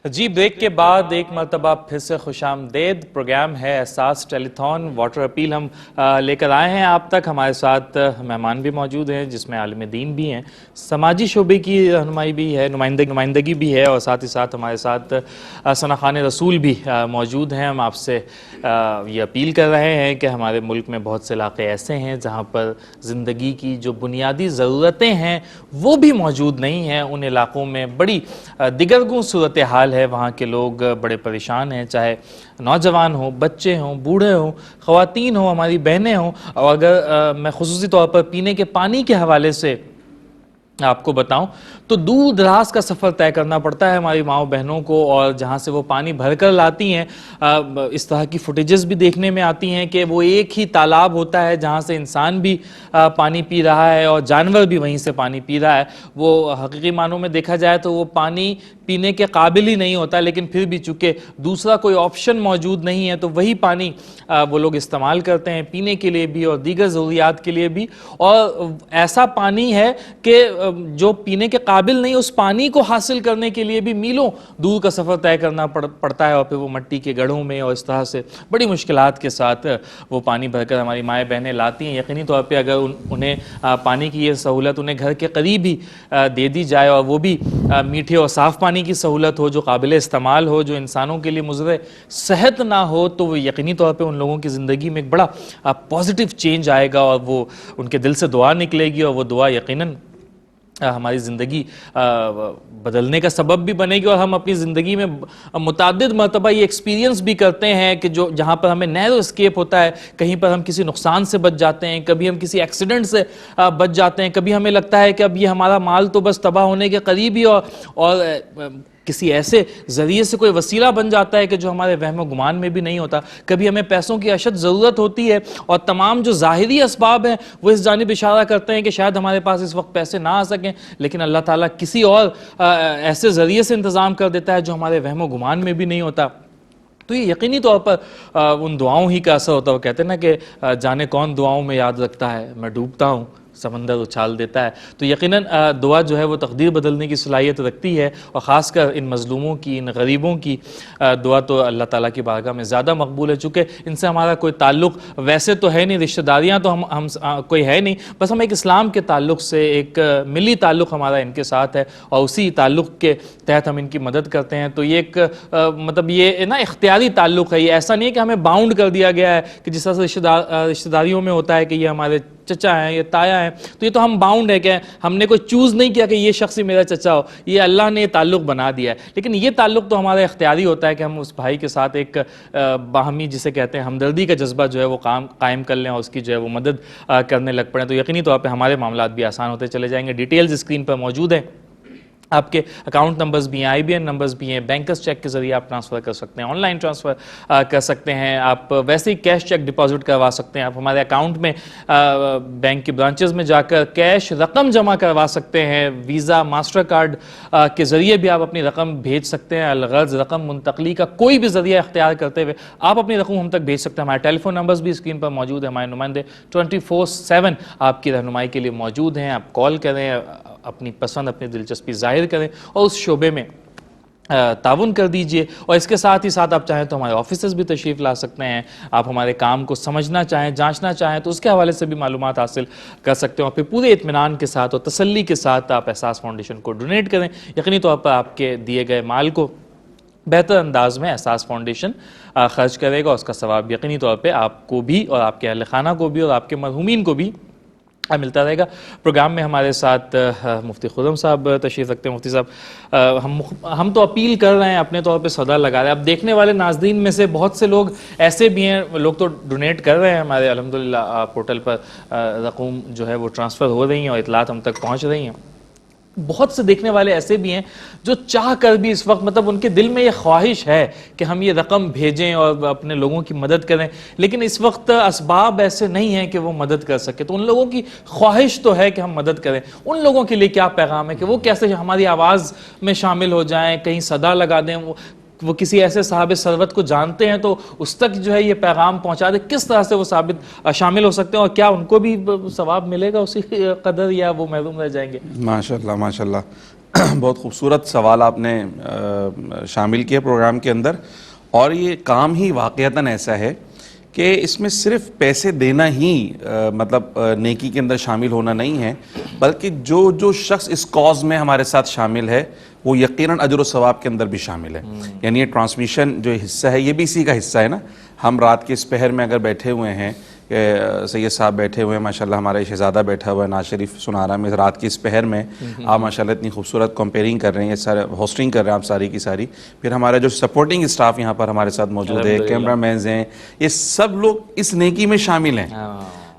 جی break کے بعد ایک مرتبہ پھر سے خوش آمدید. پروگرام ہے احساس ٹیلی تھون واٹر اپیل. ہم لے کر آئے ہیں آپ تک. ہمارے ساتھ مہمان بھی موجود ہیں جس میں عالم دین بھی ہیں, سماجی شعبے کی رہنمائی بھی ہے, نمائندگی بھی ہے, اور ساتھ ہی ساتھ ہمارے ساتھ ثناخوان رسول بھی موجود ہیں. ہم آپ سے یہ اپیل کر رہے ہیں کہ ہمارے ملک میں بہت سے علاقے ایسے ہیں جہاں پر زندگی کی جو بنیادی ضرورتیں ہیں وہ بھی موجود نہیں ہیں. ان علاقوں میں بڑی دگرگوں صورتحال ہے, وہاں کے لوگ بڑے پریشان ہیں, چاہے نوجوان ہوں, بچے ہوں, بوڑھے ہوں, خواتین ہوں, ہماری بہنیں ہوں. اور اگر میں خصوصی طور پر پینے کے پانی کے حوالے سے آپ کو بتاؤں تو دور دراز کا سفر طے کرنا پڑتا ہے ہماری ماؤں بہنوں کو, اور جہاں سے وہ پانی بھر کر لاتی ہیں اس طرح کی فوٹیجز بھی دیکھنے میں آتی ہیں کہ وہ ایک ہی تالاب ہوتا ہے جہاں سے انسان بھی پانی پی رہا ہے اور جانور بھی وہیں سے پانی پی رہا ہے. وہ حقیقی معنوں میں دیکھا جائے تو وہ پانی پینے کے قابل ہی نہیں ہوتا, لیکن پھر بھی چونکہ دوسرا کوئی آپشن موجود نہیں ہے تو وہی پانی وہ لوگ استعمال کرتے ہیں پینے کے لیے بھی اور دیگر ضروریات کے لیے بھی. اور ایسا پانی ہے کہ جو پینے کے قابل نہیں, اس پانی کو حاصل کرنے کے لیے بھی میلوں دور کا سفر طے کرنا پڑتا ہے, اور پھر وہ مٹی کے گڑھوں میں اور اس طرح سے بڑی مشکلات کے ساتھ وہ پانی بھر کر ہماری مائیں بہنیں لاتی ہیں. یقینی طور پہ اگر انہیں پانی کی یہ سہولت انہیں گھر کے قریب ہی دے دی جائے, اور وہ بھی میٹھے اور صاف پانی کی سہولت ہو جو قابل استعمال ہو, جو انسانوں کے لیے مضر صحت نہ ہو, تو وہ یقینی طور پہ ان لوگوں کی زندگی میں ایک بڑا پازیٹیو چینج آئے گا, اور وہ ان کے دل سے دعا نکلے گی, اور وہ دعا یقیناً ہماری زندگی بدلنے کا سبب بھی بنے گی. اور ہم اپنی زندگی میں متعدد مرتبہ یہ ایکسپیرینس بھی کرتے ہیں کہ جہاں پر ہمیں نیرو اسکیپ ہوتا ہے, کہیں پر ہم کسی نقصان سے بچ جاتے ہیں, کبھی ہم کسی ایکسیڈنٹ سے بچ جاتے ہیں, کبھی ہمیں لگتا ہے کہ اب یہ ہمارا مال تو بس تباہ ہونے کے قریب ہی, اور کسی ایسے ذریعے سے کوئی وسیلہ بن جاتا ہے کہ جو ہمارے وہم و گمان میں بھی نہیں ہوتا. کبھی ہمیں پیسوں کی اشد ضرورت ہوتی ہے, اور تمام جو ظاہری اسباب ہیں وہ اس جانب اشارہ کرتے ہیں کہ شاید ہمارے پاس اس وقت پیسے نہ آ سکیں, لیکن اللہ تعالیٰ کسی اور ایسے ذریعے سے انتظام کر دیتا ہے جو ہمارے وہم و گمان میں بھی نہیں ہوتا. تو یہ یقینی طور پر ان دعاؤں ہی کا اثر ہوتا ہے. وہ کہتے ہیں نا کہ جانے کون دعاؤں میں یاد رکھتا ہے, میں ڈوبتا ہوں سمندر اچھال دیتا ہے. تو یقیناً دعا جو ہے وہ تقدیر بدلنے کی صلاحیت رکھتی ہے, اور خاص کر ان مظلوموں کی, ان غریبوں کی دعا تو اللہ تعالیٰ کی بارگاہ میں زیادہ مقبول ہے, چونکہ ان سے ہمارا کوئی تعلق ویسے تو ہے نہیں, رشتہ داریاں تو ہم کوئی ہے نہیں, بس ہم ایک اسلام کے تعلق سے, ایک ملی تعلق ہمارا ان کے ساتھ ہے, اور اسی تعلق کے تحت ہم ان کی مدد کرتے ہیں. تو یہ ایک مطلب یہ نا اختیاری تعلق ہے, یہ ایسا نہیں ہے کہ ہمیں باؤنڈ کر دیا گیا ہے کہ جس طرح سے رشتہ داریوں میں ہوتا ہے کہ یہ ہمارے چچا ہیں, یہ تایا ہیں, تو یہ تو ہم باؤنڈ ہے کہ ہم نے کوئی چوز نہیں کیا کہ یہ شخص ہی میرا چچا ہو, یہ اللہ نے یہ تعلق بنا دیا ہے. لیکن یہ تعلق تو ہمارا اختیاری ہوتا ہے کہ ہم اس بھائی کے ساتھ ایک باہمی جسے کہتے ہیں ہمدردی کا جذبہ جو ہے وہ قائم کر لیں, اور اس کی جو ہے وہ مدد کرنے لگ پڑیں. تو یقینی طور پہ ہمارے معاملات بھی آسان ہوتے چلے جائیں گے. ڈیٹیلز اسکرین پر موجود ہیں, آپ کے اکاؤنٹ نمبرز بھی ہیں, آئی بی این نمبرز بھی ہیں, بینکرز چیک کے ذریعے آپ ٹرانسفر کر سکتے ہیں, آن لائن ٹرانسفر کر سکتے ہیں, آپ ویسے ہی کیش چیک ڈپازٹ کروا سکتے ہیں, آپ ہمارے اکاؤنٹ میں بینک کی برانچز میں جا کر کیش رقم جمع کروا سکتے ہیں, ویزا ماسٹر کارڈ کے ذریعے بھی آپ اپنی رقم بھیج سکتے ہیں. الغرض رقم منتقلی کا کوئی بھی ذریعہ اختیار کرتے ہوئے آپ اپنی رقم ہم تک بھیج سکتے ہیں. ہمارے ٹیلی فون نمبرز بھی اسکرین پر موجود ہیں, ہمارے نمائندے 24/7 آپ کی رہنمائی کے لیے موجود ہیں. آپ کال کریں, اپنی پسند اپنی دلچسپی ظاہر کریں اور اس شعبے میں تعاون کر دیجئے. اور اس کے ساتھ ہی ساتھ آپ چاہیں تو ہمارے آفیسز بھی تشریف لا سکتے ہیں, آپ ہمارے کام کو سمجھنا چاہیں, جانچنا چاہیں تو اس کے حوالے سے بھی معلومات حاصل کر سکتے ہیں, اور پھر پورے اطمینان کے ساتھ اور تسلی کے ساتھ آپ احساس فاؤنڈیشن کو ڈونیٹ کریں. یقینی طور پر آپ کے دیے گئے مال کو بہتر انداز میں احساس فاؤنڈیشن خرچ کرے گا, اس کا ثواب یقینی طور پہ آپ کو بھی اور آپ کے اہل خانہ کو بھی اور آپ کے مرحومین کو بھی ملتا رہے گا. پروگرام میں ہمارے ساتھ مفتی خرم صاحب تشریف رکھتے ہیں. مفتی صاحب, ہم تو اپیل کر رہے ہیں, اپنے طور پہ صدا لگا رہے ہیں. اب دیکھنے والے ناظرین میں سے بہت سے لوگ ایسے بھی ہیں, لوگ تو ڈونیٹ کر رہے ہیں, ہمارے الحمدللہ پورٹل پر رقم جو ہے وہ ٹرانسفر ہو رہی ہیں اور اطلاعات ہم تک پہنچ رہی ہیں. بہت سے دیکھنے والے ایسے بھی ہیں جو چاہ کر بھی اس وقت مطلب ان کے دل میں یہ خواہش ہے کہ ہم یہ رقم بھیجیں اور اپنے لوگوں کی مدد کریں, لیکن اس وقت اسباب ایسے نہیں ہیں کہ وہ مدد کر سکے. تو ان لوگوں کی خواہش تو ہے کہ ہم مدد کریں. ان لوگوں کے لیے کیا پیغام ہے کہ وہ کیسے ہماری آواز میں شامل ہو جائیں, کہیں صدا لگا دیں, وہ کسی ایسے صاحب ثروت کو جانتے ہیں تو اس تک جو ہے یہ پیغام پہنچا دے, کس طرح سے وہ شامل ہو سکتے ہیں, اور کیا ان کو بھی ثواب ملے گا اسی قدر یا وہ محروم رہ جائیں گے؟ ماشاءاللہ ماشاءاللہ. بہت خوبصورت سوال آپ نے شامل کیا پروگرام کے اندر، اور یہ کام ہی واقعتاً ایسا ہے کہ اس میں صرف پیسے دینا ہی مطلب نیکی کے اندر شامل ہونا نہیں ہے، بلکہ جو شخص اس کاز میں ہمارے ساتھ شامل ہے وہ یقیناً اجر و ثواب کے اندر بھی شامل ہے. یعنی یہ ٹرانسمیشن جو حصہ ہے یہ بھی اسی کا حصہ ہے نا. ہم رات کے اس پہر میں اگر بیٹھے ہوئے ہیں، سید صاحب بیٹھے ہوئے ہیں، ماشاءاللہ ہمارا شہزادہ بیٹھا ہوا ہے ناز شریف سنارا میں، رات کی اس پہر میں آپ ماشاءاللہ اتنی خوبصورت کمپیئرنگ کر رہے ہیں، سارے ہوسٹنگ کر رہے ہیں آپ ساری کی ساری. پھر ہمارا جو سپورٹنگ اسٹاف یہاں پر ہمارے ساتھ موجود ہے، کیمرہ مینز ہیں، یہ سب لوگ اس نیکی میں شامل ہیں.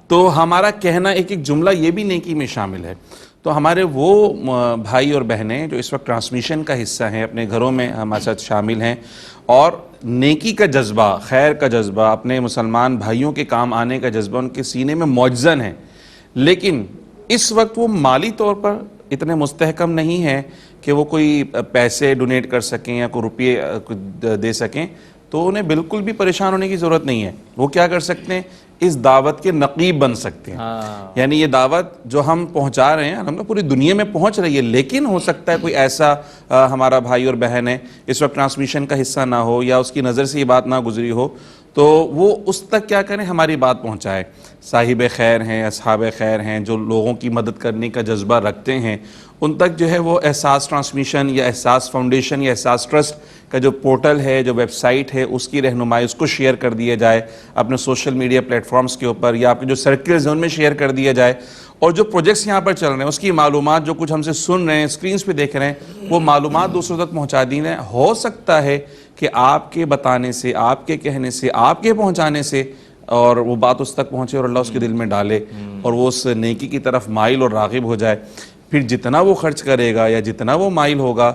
تو ہمارا کہنا ایک ایک جملہ یہ بھی نیکی میں شامل ہے. تو ہمارے وہ بھائی اور بہنیں جو اس وقت ٹرانسمیشن کا حصہ ہیں، اپنے گھروں میں ہمارے ساتھ شامل ہیں، اور نیکی کا جذبہ، خیر کا جذبہ، اپنے مسلمان بھائیوں کے کام آنے کا جذبہ ان کے سینے میں موجزن ہے، لیکن اس وقت وہ مالی طور پر اتنے مستحکم نہیں ہیں کہ وہ کوئی پیسے ڈونیٹ کر سکیں یا کوئی روپیے دے سکیں. تو انہیں بالکل بھی پریشان ہونے کی ضرورت نہیں ہے. وہ کیا کر سکتے ہیں؟ اس دعوت کے نقیب بن سکتے ہیں. یعنی یہ دعوت جو ہم پہنچا رہے ہیں الحمدللہ پوری دنیا میں پہنچ رہی ہے، لیکن ہو سکتا ہے کوئی ایسا ہمارا بھائی اور بہن ہے اس وقت ٹرانسمیشن کا حصہ نہ ہو، یا اس کی نظر سے یہ بات نہ گزری ہو، تو وہ اس تک کیا کریں، ہماری بات پہنچائے. صاحب خیر ہیں، اصحاب خیر ہیں، جو لوگوں کی مدد کرنے کا جذبہ رکھتے ہیں، ان تک جو ہے وہ احساس ٹرانسمیشن یا احساس فاؤنڈیشن یا احساس ٹرسٹ کا جو پورٹل ہے، جو ویب سائٹ ہے، اس کی رہنمائی، اس کو شیئر کر دیا جائے اپنے سوشل میڈیا پلیٹ فارمز کے اوپر، یا آپ کے جو سرکلز ہیں ان میں شیئر کر دیا جائے. اور جو پروجیکٹس یہاں پر چل رہے ہیں اس کی معلومات جو کچھ ہم سے سن رہے ہیں، اسکرینز پہ دیکھ رہے ہیں، وہ معلومات دوسروں تک پہنچا دی جائیں. ہو سکتا ہے کہ آپ کے بتانے سے، آپ کے کہنے سے، آپ کے پہنچانے سے اور وہ بات اس تک پہنچے اور اللہ اس کے دل میں ڈالے اور وہ اس نیکی کی طرف مائل اور راغب ہو جائے. پھر جتنا وہ خرچ کرے گا یا جتنا وہ مائل ہوگا،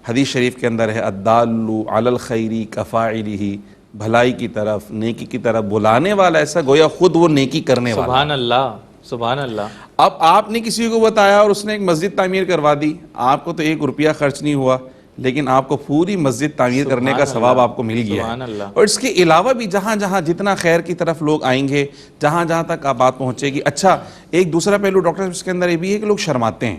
حدیث شریف کے اندر ہے الدال علی الخیر کفاعلہ، بھلائی کی طرف، نیکی کی طرف بلانے والا ایسا گویا خود وہ نیکی کرنے والا. سبحان اللہ، سبحان اللہ. اب آپ نے کسی کو بتایا اور اس نے ایک مسجد تعمیر کروا دی، آپ کو تو 1 روپیہ خرچ نہیں ہوا، لیکن آپ کو پوری مسجد تعمیر کرنے کا ثواب آپ کو مل گیا ہے. اور اس کے علاوہ بھی جہاں جہاں جتنا خیر کی طرف لوگ آئیں گے، جہاں جہاں تک آپ بات پہنچے گی. اچھا، ایک دوسرا پہلو ڈاکٹر اس کے اندر یہ بھی ہے کہ لوگ شرماتے ہیں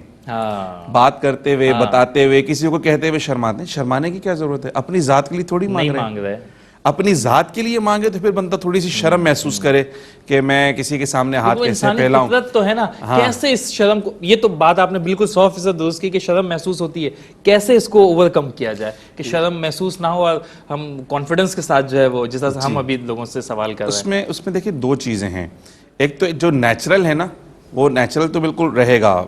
بات کرتے ہوئے، بتاتے ہوئے، کسی کو کہتے ہوئے شرماتے ہیں. شرمانے کی کیا ضرورت ہے؟ اپنی ذات کے لیے تھوڑی مانگ رہے ہیں. اپنی ذات کے لیے مانگے تو پھر بندہ تھوڑی سی شرم محسوس کرے کہ میں کسی کے سامنے ہاتھ کیسے پھیلاؤں. فطرت تو ہے نا، کیسے اس شرم کو، یہ تو بات آپ نے بالکل 100% درست کی کہ شرم محسوس ہوتی ہے، کیسے اس کو اوور کم کیا جائے کہ شرم محسوس نہ ہو اور ہم کانفیڈنس کے ساتھ جو ہے وہ جس طرح ہم ابھی لوگوں سے سوال کر رہے ہیں. اس میں دیکھیں 2 چیزیں ہیں. ایک تو جو نیچرل ہے نا، وہ نیچرل تو بالکل رہے گا،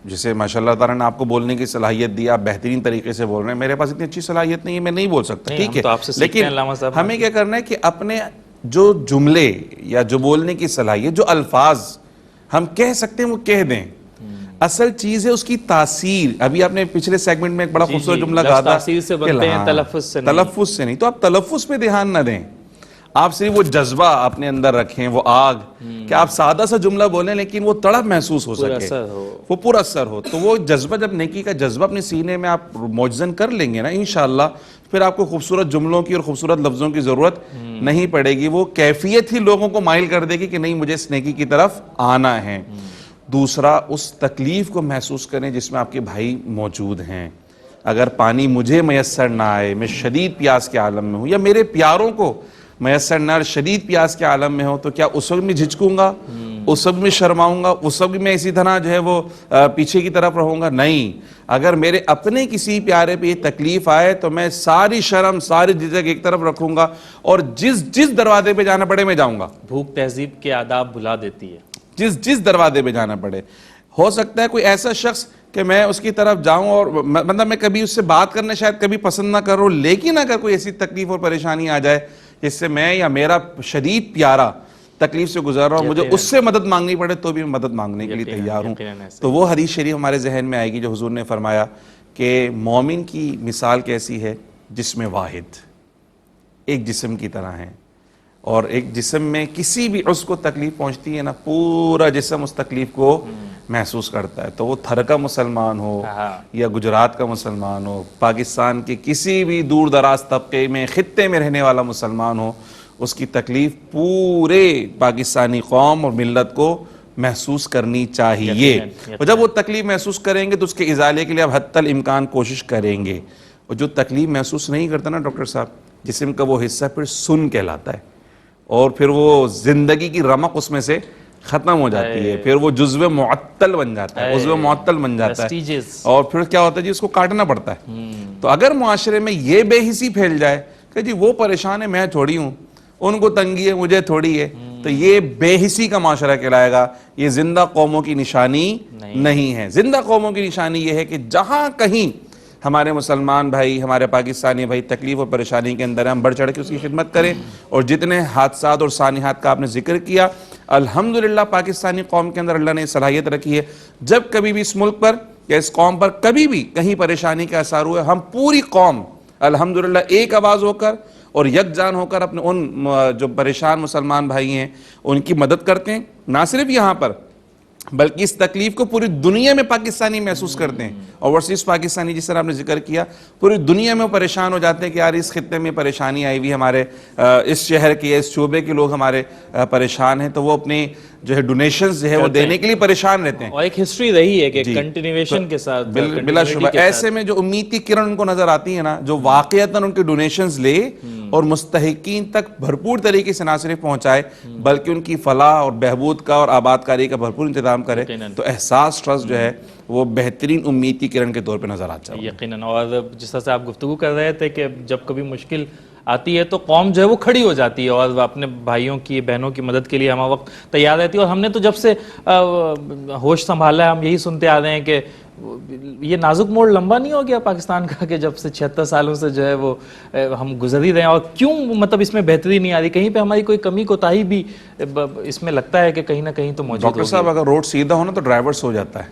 جسے ماشاءاللہ تعالیٰ نے آپ کو بولنے کی صلاحیت دی، آپ بہترین طریقے سے بول رہے ہیں. میرے پاس اتنی اچھی صلاحیت نہیں ہے، میں نہیں بول سکتا، ٹھیک ہے، لیکن ہمیں کیا کرنا ہے کہ اپنے جو جملے یا جو بولنے کی صلاحیت، جو الفاظ ہم کہہ سکتے ہیں وہ کہہ دیں. اصل چیز ہے اس کی تاثیر. ابھی آپ نے پچھلے سیگمنٹ میں ایک بڑا خوبصورت جملہ کہا تھا، تاثیر سے بنتے ہیں، تلفظ سے نہیں. تو آپ تلفظ پہ دھیان نہ دیں، آپ صرف وہ جذبہ اپنے اندر رکھیں، وہ آگ کہ آپ سادہ سا جملہ بولیں لیکن وہ تڑپ محسوس ہو سکے، وہ پورا اثر ہو. تو وہ جذبہ، جب نیکی کا جذبہ اپنے سینے میں آپ موجزن کر لیں گے نا، انشاءاللہ پھر آپ کو خوبصورت جملوں کی اور خوبصورت لفظوں کی ضرورت نہیں پڑے گی. وہ کیفیت ہی لوگوں کو مائل کر دے گی کہ نہیں، مجھے اس نیکی کی طرف آنا ہے. دوسرا، اس تکلیف کو محسوس کریں جس میں آپ کے بھائی موجود ہیں. اگر پانی مجھے میسر نہ آئے، میں شدید پیاس کے عالم میں ہوں، یا میرے پیاروں کو میسر نہ شدید پیاس کے عالم میں ہو، تو کیا اس وقت میں جھجکوں گا، اس وقت میں شرماؤں گا، اس وقت میں اسی طرح جو ہے وہ پیچھے کی طرف رہوں گا؟ نہیں. اگر میرے اپنے کسی پیارے پہ یہ تکلیف آئے تو میں ساری شرم، ساری جھجک ایک طرف رکھوں گا اور جس دروازے پہ جانا پڑے میں جاؤں گا. بھوک تہذیب کے آداب بھلا دیتی ہے. جس دروازے پہ جانا پڑے. ہو سکتا ہے کوئی ایسا شخص کہ میں اس کی طرف جاؤں اور مطلب میں کبھی اس سے بات کرنا شاید کبھی پسند نہ کروں، لیکن اگر کوئی ایسی تکلیف اور پریشانی آ جائے جس سے میں یا میرا شدید پیارا تکلیف سے گزر رہا ہوں، مجھے اس سے مدد مانگنی پڑے تو بھی میں مدد مانگنے کے لیے تیار ہوں. تو وہ حدیث شریف ہمارے ذہن میں آئے گی جو حضور نے فرمایا کہ مومن کی مثال کیسی ہے؟ جسم واحد، ایک جسم کی طرح ہے، اور ایک جسم میں کسی بھی عضو کو تکلیف پہنچتی ہے نا، پورا جسم اس تکلیف کو محسوس کرتا ہے. تو وہ تھر کا مسلمان ہو یا گجرات کا مسلمان ہو، پاکستان کے کسی بھی دور دراز طبقے میں، خطے میں رہنے والا مسلمان ہو، اس کی تکلیف پورے پاکستانی قوم اور ملت کو محسوس کرنی چاہیے، اور جب وہ تکلیف محسوس کریں گے تو اس کے ازالے کے لیے آپ حتی الامکان کوشش کریں گے. اور جو تکلیف محسوس نہیں کرتا نا ڈاکٹر صاحب، جسم کا وہ حصہ پھر سن کہلاتا ہے، اور پھر وہ زندگی کی رمق اس میں سے ختم ہو جاتی ہے، پھر وہ جزو معطل بن جاتا ہے، عضو معطل بن جاتا ہے، اور پھر کیا ہوتا ہے جی اس کو کاٹنا پڑتا ہے. تو اگر معاشرے میں یہ بے حسی پھیل جائے کہ جی وہ پریشان ہے میں تھوڑی ہوں، ان کو تنگی ہے مجھے تھوڑی ہے، تو یہ بے حسی کا معاشرہ کہلائے گا. یہ زندہ قوموں کی نشانی نہیں ہے. زندہ قوموں کی نشانی یہ ہے کہ جہاں کہیں ہمارے مسلمان بھائی، ہمارے پاکستانی بھائی تکلیف اور پریشانی کے اندر ہم بڑھ چڑھ کے اس کی خدمت کریں. اور جتنے حادثات اور سانحات کا آپ نے ذکر کیا، الحمدللہ پاکستانی قوم کے اندر اللہ نے صلاحیت رکھی ہے، جب کبھی بھی اس ملک پر یا اس قوم پر کبھی بھی کہیں پریشانی کا اثر ہوئے، ہم پوری قوم الحمدللہ ایک آواز ہو کر اور یکجان ہو کر اپنے ان جو پریشان مسلمان بھائی ہیں ان کی مدد کرتے ہیں. نہ صرف یہاں پر بلکہ اس تکلیف کو پوری دنیا میں پاکستانی محسوس کرتے ہیں. اوورسیز پاکستانی جس طرح آپ نے ذکر کیا، پوری دنیا میں پریشان ہو جاتے ہیں کہ یار اس خطے میں پریشانی آئی ہوئی، ہمارے اس شہر کے اس شعبے کے لوگ ہمارے پریشان ہیں، تو وہ اپنی جو ہے ڈونیشنز جو ہے وہ دینے کے لیے پریشان رہتے ہیں. اور ایک ہسٹری رہی ہے کہ کنٹینیویشن کے ساتھ بلا شبہ ایسے میں جو امید کی کرن ان کو نظر آتی ہے نا، جو واقعتاً ان کے ڈونیشنز لے اور مستحقین تک بھرپور طریقے سے نہ صرف پہنچائے بلکہ ان کی فلاح اور بہبود کا اور آباد کاری کا بھرپور انتظام کرے، تو احساس ٹرسٹ جو ہے وہ بہترین امید کی کرن کے طور پہ نظر آتا ہے. یقیناً. اور جس طرح سے آپ گفتگو کر رہے تھے کہ جب کبھی مشکل آتی ہے تو قوم جو ہے وہ کھڑی ہو جاتی ہے اور اپنے بھائیوں کی بہنوں کی مدد کے لیے ہمہ وقت تیار رہتی ہے. اور ہم نے تو جب سے ہوش سنبھالا ہے ہم یہی سنتے آ رہے ہیں کہ یہ نازک موڑ لمبا نہیں ہو گیا پاکستان کا کہ جب سے 76 سالوں سے جو ہے وہ ہم گزر ہی رہے ہیں. اور کیوں مطلب اس میں بہتری نہیں آ رہی؟ کہیں پہ ہماری کوئی کمی کوتاہی بھی اس میں لگتا ہے کہ کہیں نہ کہیں تو موجود ہوگی. ڈاکٹر صاحب اگر روڈ سیدھا ہونا تو ڈرائیور سو جاتا ہے،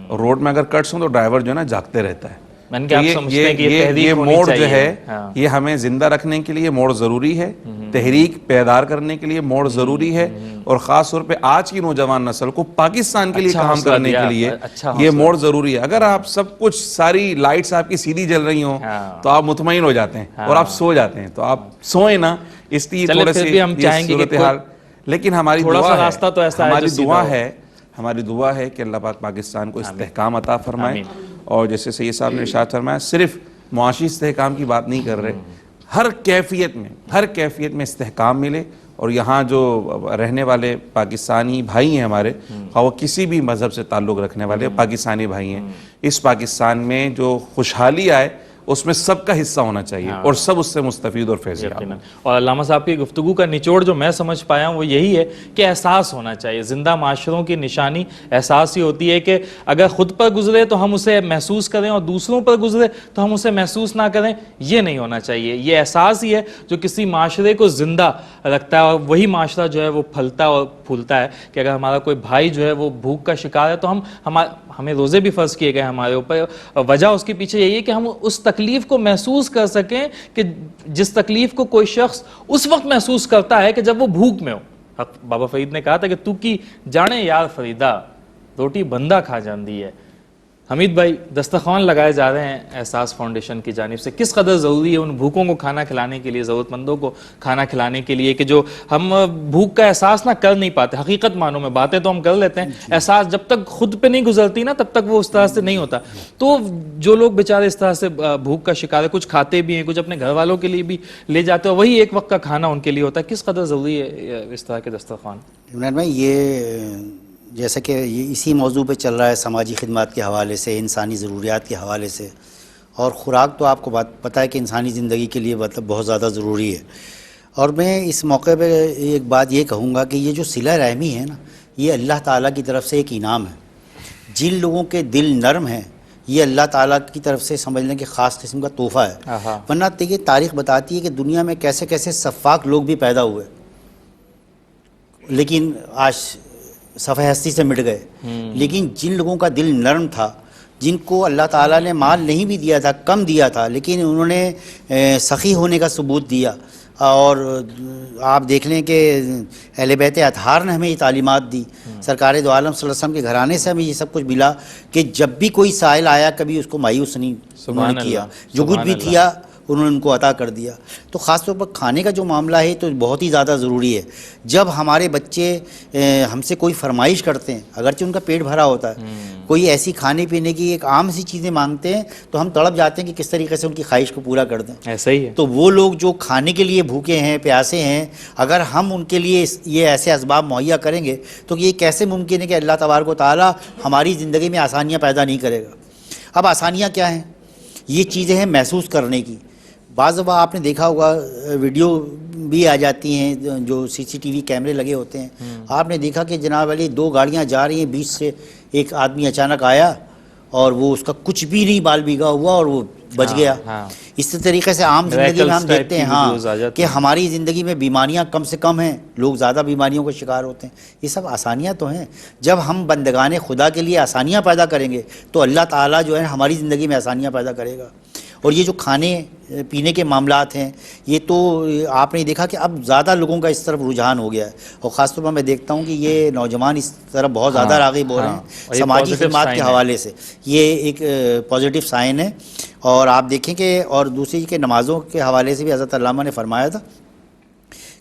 اور روڈ میں اگر کٹس ہوں تو ڈرائیور جو ہے نا جاگتے رہتا ہے. یہ موڑ جو ہے یہ ہمیں زندہ رکھنے کے لیے موڑ ضروری ہے، تحریک بیدار کرنے کے لیے موڑ ضروری ہے، اور خاص طور پہ آج کی نوجوان نسل کو پاکستان کے لیے کام کرنے کے لیے یہ موڑ ضروری ہے. اگر آپ سب کچھ ساری لائٹس آپ کی سیدھی جل رہی ہوں تو آپ مطمئن ہو جاتے ہیں اور آپ سو جاتے ہیں. تو آپ سوئیں نا، اس لیے تھوڑے سے صورتحال. لیکن ہماری دعا ہے کہ اللہ پاک پاکستان کو استحکام عطا فرمائے. اور جیسے سید صاحب نے ارشاد فرمایا، صرف معاشی استحکام کی بات نہیں کر رہے، ہر کیفیت میں استحکام ملے. اور یہاں جو رہنے والے پاکستانی بھائی ہیں ہمارے، وہ کسی بھی مذہب سے تعلق رکھنے والے پاکستانی بھائی ہیں، اس پاکستان میں جو خوشحالی آئے اس میں سب کا حصہ ہونا چاہیے اور سب اس سے مستفید اور فیض یاب. اور علامہ صاحب کی گفتگو کا نچوڑ جو میں سمجھ پایا ہوں وہ یہی ہے کہ احساس ہونا چاہیے. زندہ معاشروں کی نشانی احساس ہی ہوتی ہے کہ اگر خود پر گزرے تو ہم اسے محسوس کریں اور دوسروں پر گزرے تو ہم اسے محسوس نہ کریں. یہ نہیں ہونا چاہیے. یہ احساس ہی ہے جو کسی معاشرے کو زندہ رکھتا ہے، اور وہی معاشرہ جو ہے وہ پھلتا اور پھولتا ہے. کہ اگر ہمارا کوئی بھائی جو ہے وہ بھوک کا شکار ہے تو ہمیں روزے بھی فرض کیے گئے ہمارے اوپر. وجہ اس کے پیچھے یہی ہے کہ ہم اس تکلیف کو محسوس کر سکیں کہ جس تکلیف کو کوئی شخص اس وقت محسوس کرتا ہے کہ جب وہ بھوک میں ہو. بابا فرید نے کہا تھا کہ تو کی جانے یار فریدہ روٹی بندہ کھا جاندی ہے. حمید بھائی، دسترخوان لگائے جا رہے ہیں احساس فاؤنڈیشن کی جانب سے. کس قدر ضروری ہے ان بھوکوں کو کھانا کھلانے کے لیے، ضرورت مندوں کو کھانا کھلانے کے لیے، کہ جو ہم بھوک کا احساس نہ کر نہیں پاتے. حقیقت معنوں میں باتیں تو ہم کر لیتے ہیں، احساس جب تک خود پہ نہیں گزرتی نا تب تک وہ اس طرح سے نہیں ہوتا. تو جو لوگ بیچارے اس طرح سے بھوک کا شکار ہے، کچھ کھاتے بھی ہیں، کچھ اپنے گھر والوں کے لیے بھی لے جاتے ہیں، وہی ایک وقت کا کھانا ان کے لیے ہوتا ہے. کس قدر ضروری ہے اس طرح کے دسترخوان؟ عمران بھائی، یہ جیسا کہ یہ اسی موضوع پہ چل رہا ہے، سماجی خدمات کے حوالے سے، انسانی ضروریات کے حوالے سے. اور خوراک تو آپ کو پتہ ہے کہ انسانی زندگی کے لیے مطلب بہت زیادہ ضروری ہے. اور میں اس موقع پہ ایک بات یہ کہوں گا کہ یہ جو صلہ رحمی ہے نا، یہ اللہ تعالیٰ کی طرف سے ایک انعام ہے. جن لوگوں کے دل نرم ہیں، یہ اللہ تعالیٰ کی طرف سے سمجھ لیں کہ خاص قسم کا تحفہ ہے. ورنہ یہ تاریخ بتاتی ہے کہ دنیا میں کیسے کیسے سفاک لوگ بھی پیدا ہوئے لیکن آج صفحہ ہستی سے مٹ گئے. لیکن جن لوگوں کا دل نرم تھا، جن کو اللہ تعالیٰ نے مال نہیں بھی دیا تھا، کم دیا تھا، لیکن انہوں نے سخی ہونے کا ثبوت دیا. اور آپ دیکھ لیں کہ اہل بیت اطہار نے ہمیں یہ تعلیمات دی. سرکار دو عالم صلی اللہ علیہ وسلم کے گھرانے سے ہمیں یہ سب کچھ ملا کہ جب بھی کوئی سائل آیا کبھی اس کو مایوس نہیں کیا. جو کچھ بھی کیا انہوں نے ان کو عطا کر دیا. تو خاص طور پر کھانے کا جو معاملہ ہے تو بہت ہی زیادہ ضروری ہے. جب ہمارے بچے ہم سے کوئی فرمائش کرتے ہیں, اگرچہ ان کا پیٹ بھرا ہوتا ہے, کوئی ایسی کھانے پینے کی ایک عام سی چیزیں مانگتے ہیں تو ہم تڑپ جاتے ہیں کہ کس طریقے سے ان کی خواہش کو پورا کر دیں. ایسا ہی ہے. تو وہ لوگ جو کھانے کے لیے بھوکے ہیں, پیاسے ہیں, اگر ہم ان کے لیے یہ ایسے اسباب مہیا کریں گے تو یہ کیسے ممکن ہے کہ اللہ تبارک و تعالیٰ ہماری زندگی میں آسانیاں پیدا نہیں کرے گا. اب آسانیاں کیا ہیں؟ یہ چیزیں ہیں محسوس کرنے کی. بعض دفعہ آپ نے دیکھا ہوگا ویڈیو بھی آ جاتی ہیں جو سی سی ٹی وی کیمرے لگے ہوتے ہیں. آپ نے دیکھا کہ جناب علی 2 گاڑیاں جا رہی ہیں, بیچ سے ایک آدمی اچانک آیا اور وہ اس کا کچھ بھی نہیں بال بھیگا ہوا اور وہ بچ گیا. اس طریقے سے عام زندگی میں ہم دیکھتے ہیں کہ ہماری زندگی میں بیماریاں کم سے کم ہیں, لوگ زیادہ بیماریوں کا شکار ہوتے ہیں. یہ سب آسانیاں تو ہیں. جب ہم بندگان خدا کے لیے آسانیاں پیدا کریں گے تو اللہ تعالیٰ جو ہے ہماری زندگی میں آسانیاں پیدا کرے گا. اور یہ جو کھانے پینے کے معاملات ہیں یہ تو آپ نے دیکھا کہ اب زیادہ لوگوں کا اس طرف رجحان ہو گیا ہے, اور خاص طور پر میں دیکھتا ہوں کہ یہ نوجوان اس طرف بہت زیادہ راغب ہو رہے ہیں سماجی خدمات کے حوالے سے. یہ ایک پازیٹیو سائن ہے. اور آپ دیکھیں کہ اور دوسری کہ نمازوں کے حوالے سے بھی حضرت علامہ نے فرمایا تھا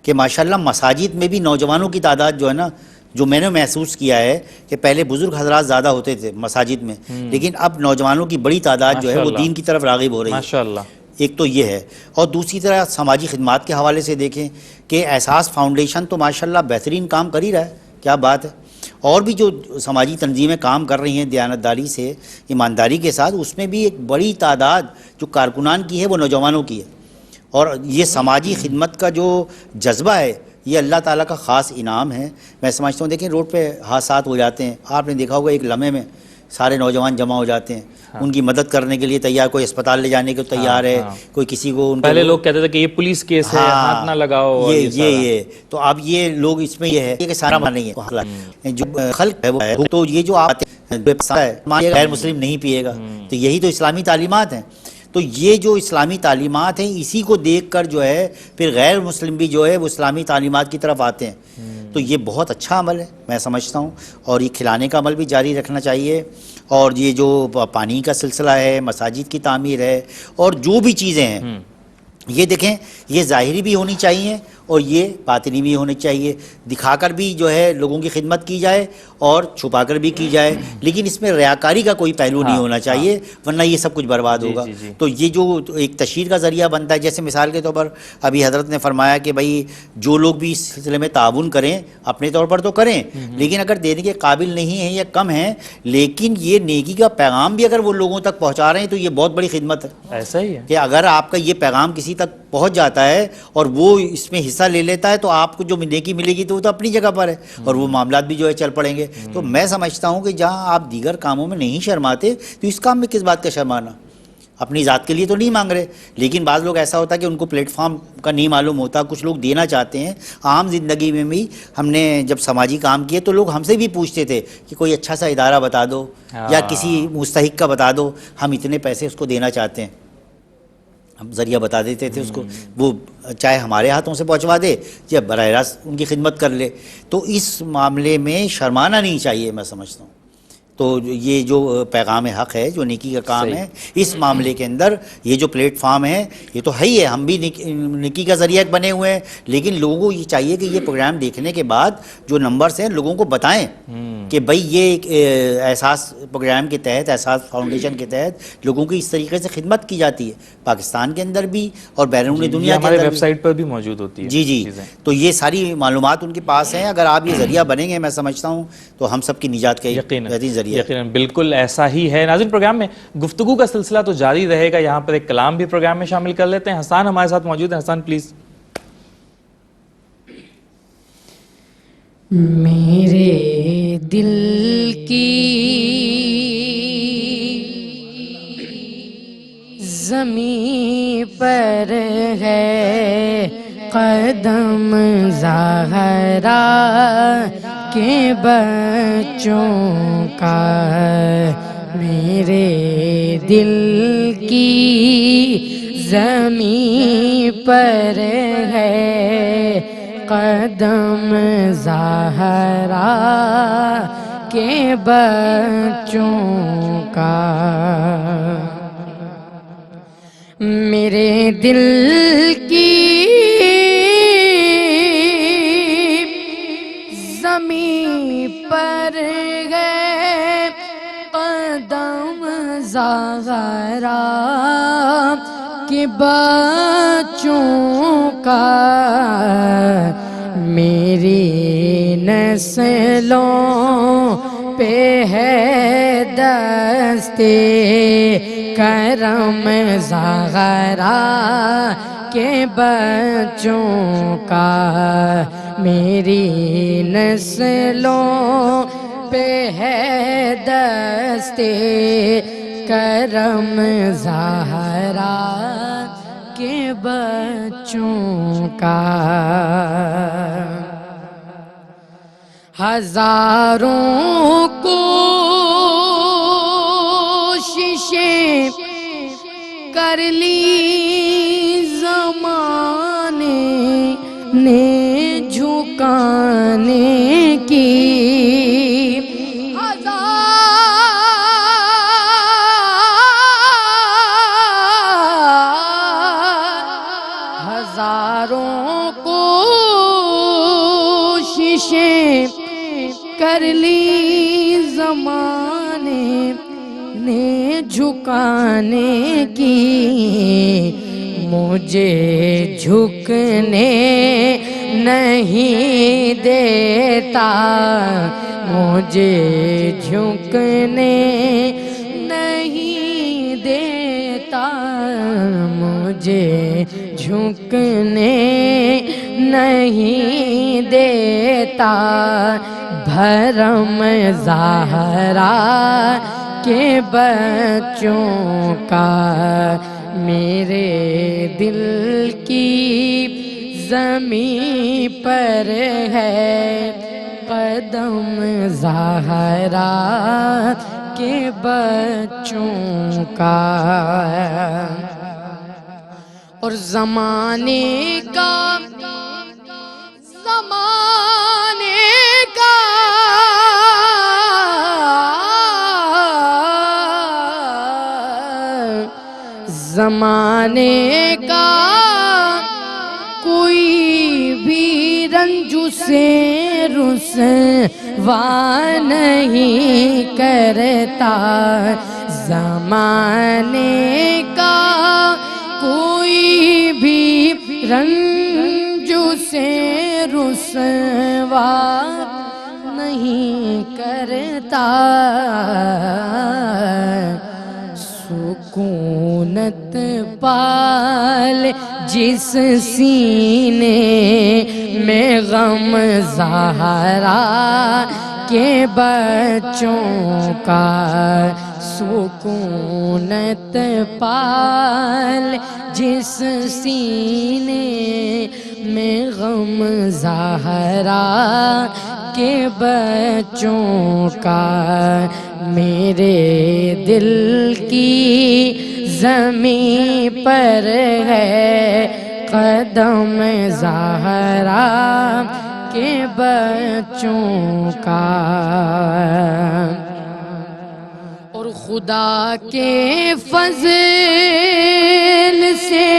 کہ ماشاءاللہ مساجد میں بھی نوجوانوں کی تعداد جو ہے نا, جو میں نے محسوس کیا ہے کہ پہلے بزرگ حضرات زیادہ ہوتے تھے مساجد میں, لیکن اب نوجوانوں کی بڑی تعداد جو ہے وہ دین کی طرف راغب ہو رہی ہے ماشاءاللہ. ایک تو یہ ہے. اور دوسری طرح سماجی خدمات کے حوالے سے دیکھیں کہ احساس فاؤنڈیشن تو ماشاءاللہ بہترین کام کر ہی رہا ہے, کیا بات ہے. اور بھی جو سماجی تنظیمیں کام کر رہی ہیں دیانتداری سے, ایمانداری کے ساتھ, اس میں بھی ایک بڑی تعداد جو کارکنان کی ہے وہ نوجوانوں کی ہے. اور یہ سماجی خدمت کا جو جذبہ ہے یہ اللہ تعالیٰ کا خاص انعام ہے. میں سمجھتا ہوں دیکھیں روڈ پہ حادثات ہو جاتے ہیں, آپ نے دیکھا ہوگا ایک لمحے میں سارے نوجوان جمع ہو جاتے ہیں, ان کی مدد کرنے کے لیے تیار, کوئی اسپتال لے جانے کو تیار ہے, کوئی کسی کو ان پہلے لوگ کہتے تھے کہ یہ پولیس کیس ہے, ہاتھ نہ لگاؤ. یہ تو اب یہ لوگ اس میں یہ ہے کہ سارا نہیں ہے جو خلق ہے وہ, تو یہ جو آتے ہیں غیر مسلم نہیں پیے گا, تو یہی تو اسلامی تعلیمات ہیں. تو یہ جو اسلامی تعلیمات ہیں اسی کو دیکھ کر جو ہے پھر غیر مسلم بھی جو ہے وہ اسلامی تعلیمات کی طرف آتے ہیں. تو یہ بہت اچھا عمل ہے میں سمجھتا ہوں, اور یہ کھلانے کا عمل بھی جاری رکھنا چاہیے. اور یہ جو پانی کا سلسلہ ہے, مساجد کی تعمیر ہے, اور جو بھی چیزیں ہیں یہ دیکھیں یہ ظاہری بھی ہونی چاہیے اور یہ باطنی بھی ہونی چاہیے. دکھا کر بھی جو ہے لوگوں کی خدمت کی جائے اور چھپا کر بھی کی جائے, لیکن اس میں ریاکاری کا کوئی پہلو نہیں ہونا چاہیے, ورنہ یہ سب کچھ برباد ہوگا. تو یہ جو ایک تشہیر کا ذریعہ بنتا ہے, جیسے مثال کے طور پر ابھی حضرت نے فرمایا کہ بھائی جو لوگ بھی اس سلسلے میں تعاون کریں اپنے طور پر تو کریں, لیکن اگر دینے کے قابل نہیں ہیں یا کم ہیں, لیکن یہ نیکی کا پیغام بھی اگر وہ لوگوں تک پہنچا رہے ہیں تو یہ بہت بڑی خدمت ہے. ایسا ہی ہے کہ اگر آپ کا یہ پیغام کسی تک پہنچ جاتا ہے اور وہ اس میں حصہ لے لیتا ہے تو آپ کو جو نیکی ملے گی تو وہ تو اپنی جگہ پر ہے, اور وہ معاملات بھی جو ہے چل پڑیں گے. تو میں سمجھتا ہوں کہ جہاں آپ دیگر کاموں میں نہیں شرماتے تو اس کام میں کس بات کا شرمانا. اپنی ذات کے لیے تو نہیں مانگ رہے, لیکن بعض لوگ ایسا ہوتا ہے کہ ان کو پلیٹ فارم کا نہیں معلوم ہوتا, کچھ لوگ دینا چاہتے ہیں. عام زندگی میں بھی ہم نے جب سماجی کام کیے تو لوگ ہم سے بھی پوچھتے تھے کہ کوئی اچھا سا ادارہ بتا دو یا کسی مستحق کا بتا دو, ہم اتنے پیسے اس کو دینا چاہتے ہیں. ہم ذریعہ بتا دیتے تھے اس کو, وہ چاہے ہمارے ہاتھوں سے پہنچوا دے یا براہ راست ان کی خدمت کر لے. تو اس معاملے میں شرمانا نہیں چاہیے میں سمجھتا ہوں. تو یہ جو پیغام حق ہے, جو نیکی کا کام ہے, اس معاملے کے اندر یہ جو پلیٹ فارم ہے یہ تو ہے ہی ہے, ہم بھی نیکی کا ذریعہ بنے ہوئے ہیں, لیکن لوگوں کو یہ چاہیے کہ یہ پروگرام دیکھنے کے بعد جو نمبرز ہیں لوگوں کو بتائیں کہ بھائی یہ ایک احساس پروگرام کے تحت, احساس فاؤنڈیشن کے تحت لوگوں کی اس طریقے سے خدمت کی جاتی ہے, پاکستان کے اندر بھی اور بیرون دنیا کے اندر. ویب سائٹ پر بھی موجود ہوتی ہے. جی تو یہ ساری معلومات ان کے پاس ہیں. اگر آپ یہ ذریعہ بنیں گے میں سمجھتا ہوں تو ہم سب کی نجات کا بہترین ذریعہ. یقیناً بالکل ایسا ہی ہے. ناظرین پروگرام میں گفتگو کا سلسلہ تو جاری رہے گا, یہاں پر ایک کلام بھی پروگرام میں شامل کر لیتے ہیں. حسان ہمارے ساتھ موجود ہیں. حسان پلیز. میرے دل کی زمین پر ہے قدم زہرا کے بچوں کا, میرے دل کی زمین پر ہے قدم زہرا کے بچوں کا. میرے دل کی زمین پر ہے قدم زہرا کے بچوں کا، میری نسلوں پہ ہے دستے کرم زہرا کے بچوں کا، میری نسلوں پہ ہے دستے کرم زہرا کے بچوں کا۔ ہزاروں کوششیں کر لی زمانے نے جھکانے کی، ہزاروں کوششیں کر لی زمانے نے جھکانے کی، مجھے جھکنے نہیں دیتا، مجھے جھکنے نہیں دیتا، مجھے جھکنے نہیں دیتا، بھرم زہرا کے بچوں کا، میرے دل کی زمین پر ہے قدم زہرا کے بچوں کا۔ اور زمانے کا زمانے کا کوئی بھی رنج سے رسوا نہیں کرتا، زمانے کا کوئی بھی رنج سے رسوا نہیں کرتا، سکونت پال جس سینے میں غم زہرا کے بچوں کا، سکونت پال جس سینے میں غم زہرا کے بچوں کا، میرے دل کی زمین پر ہے قدم زہرا کے بچوں کا۔ اور خدا کے فضل سے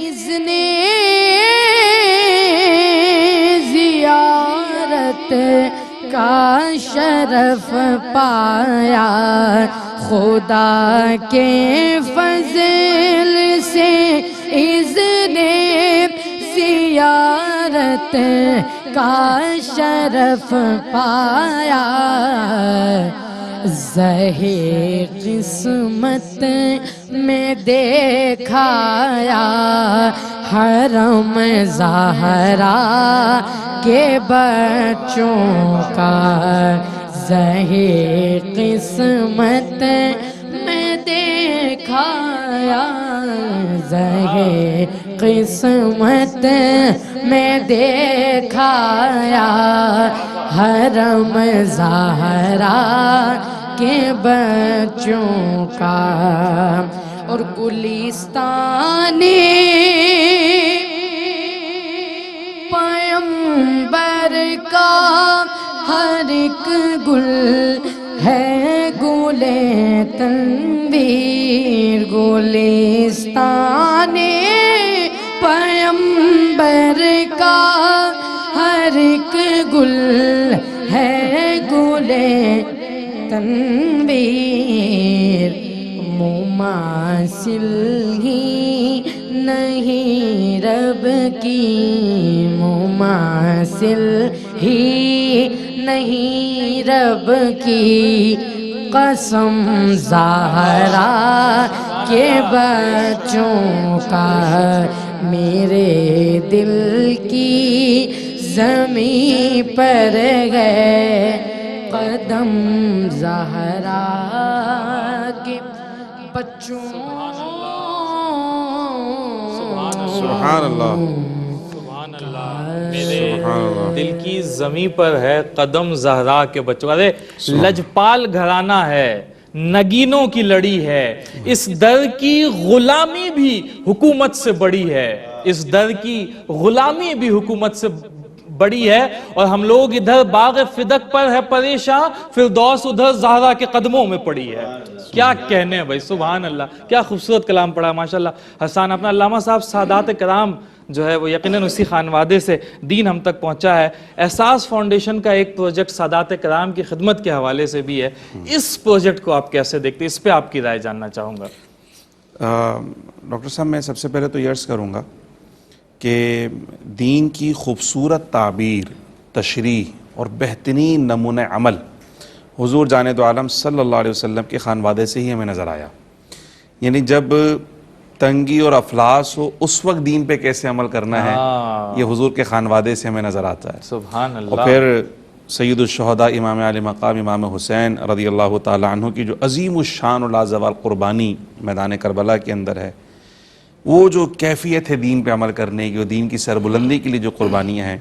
اذن زیارت کا شرف پایا، خدا کے فضل سے اذن زیارت کا شرف پایا، زہے قسمت میں دیکھایا حرم زہرا کے بچوں کا، زہے قسمت میں دیکھایا، زہے قسمت میں دیکھایا حرم زہرا کے بچوں کا۔ اور گلستان پیمبر کا ہر ایک گل ہے گل گلے تنویر گلستان پیمبر کا ہر ایک گل ہے گلے تنویر مماثل ہی نہیں رب کی مماثل ہی نہیں رب کی قسم زہرا کے بچوں کا میرے دل کی زمین پر گئے قدم زہرا کے بچوں سبحان اللہ سبحان اللہ، میرے دل کی زمیں پر ہے قدم زہرا کے بچوں کا۔ لجپال گھرانہ ہے، نگینوں کی لڑی ہے، اس در کی غلامی بھی حکومت سے بڑی ہے، اس در کی غلامی بھی حکومت سے بڑی ہے، اور ہم لوگ ادھر باغ فدق پر ہے پریشان، فردوس ادھر زہرا کے قدموں میں پڑی ہے۔ کیا کہنے ہیں بھائی، سبحان اللہ، کیا خوبصورت کلام پڑھا ماشاءاللہ حسان اپنا۔ علامہ صاحب سادات کرام جو ہے وہ یقیناً اسی خانوادے سے دین ہم تک پہنچا ہے۔ احساس فاؤنڈیشن کا ایک پروجیکٹ سادات کرام کی خدمت کے حوالے سے بھی ہے، اس پروجیکٹ کو آپ کیسے دیکھتے ہیں؟ اس پہ آپ کی رائے جاننا چاہوں گا۔ ڈاکٹر صاحب میں سب سے پہلے تو یہ عرض کروں گا کہ دین کی خوبصورت تعبیر، تشریح اور بہترین نمونہ عمل حضور جانے دو عالم صلی اللہ علیہ وسلم کے خانوادے سے ہی ہمیں نظر آیا۔ یعنی جب تنگی اور افلاس ہو اس وقت دین پہ کیسے عمل کرنا ہے، یہ حضور کے خانوادے سے ہمیں نظر آتا ہے۔ سبحان اللہ۔ اور پھر سید الشہداء امام علی مقام امام حسین رضی اللہ تعالیٰ عنہ کی جو عظیم الشان و لازوال قربانی میدان کربلا کے اندر ہے، وہ جو کیفیت ہے دین پہ عمل کرنے کی، دین کی سربلندی کے لیے جو قربانیاں ہیں،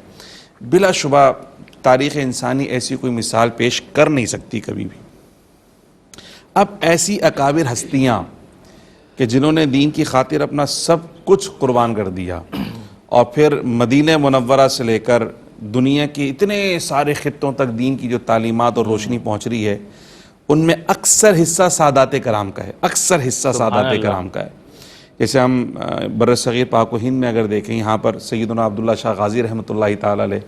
بلا شبہ تاریخ انسانی ایسی کوئی مثال پیش کر نہیں سکتی کبھی بھی۔ اب ایسی اکابر ہستیاں کہ جنہوں نے دین کی خاطر اپنا سب کچھ قربان کر دیا، اور پھر مدینہ منورہ سے لے کر دنیا کے اتنے سارے خطوں تک دین کی جو تعلیمات اور روشنی پہنچ رہی ہے، ان میں اکثر حصہ سادات کرام کا ہے، اکثر حصہ سادات کرام کا ہے۔ جیسے ہم برصغیر پاک و ہند میں اگر دیکھیں، یہاں پر سیدنا عبداللہ شاہ غازی رحمۃ اللہ تعالیٰ علیہ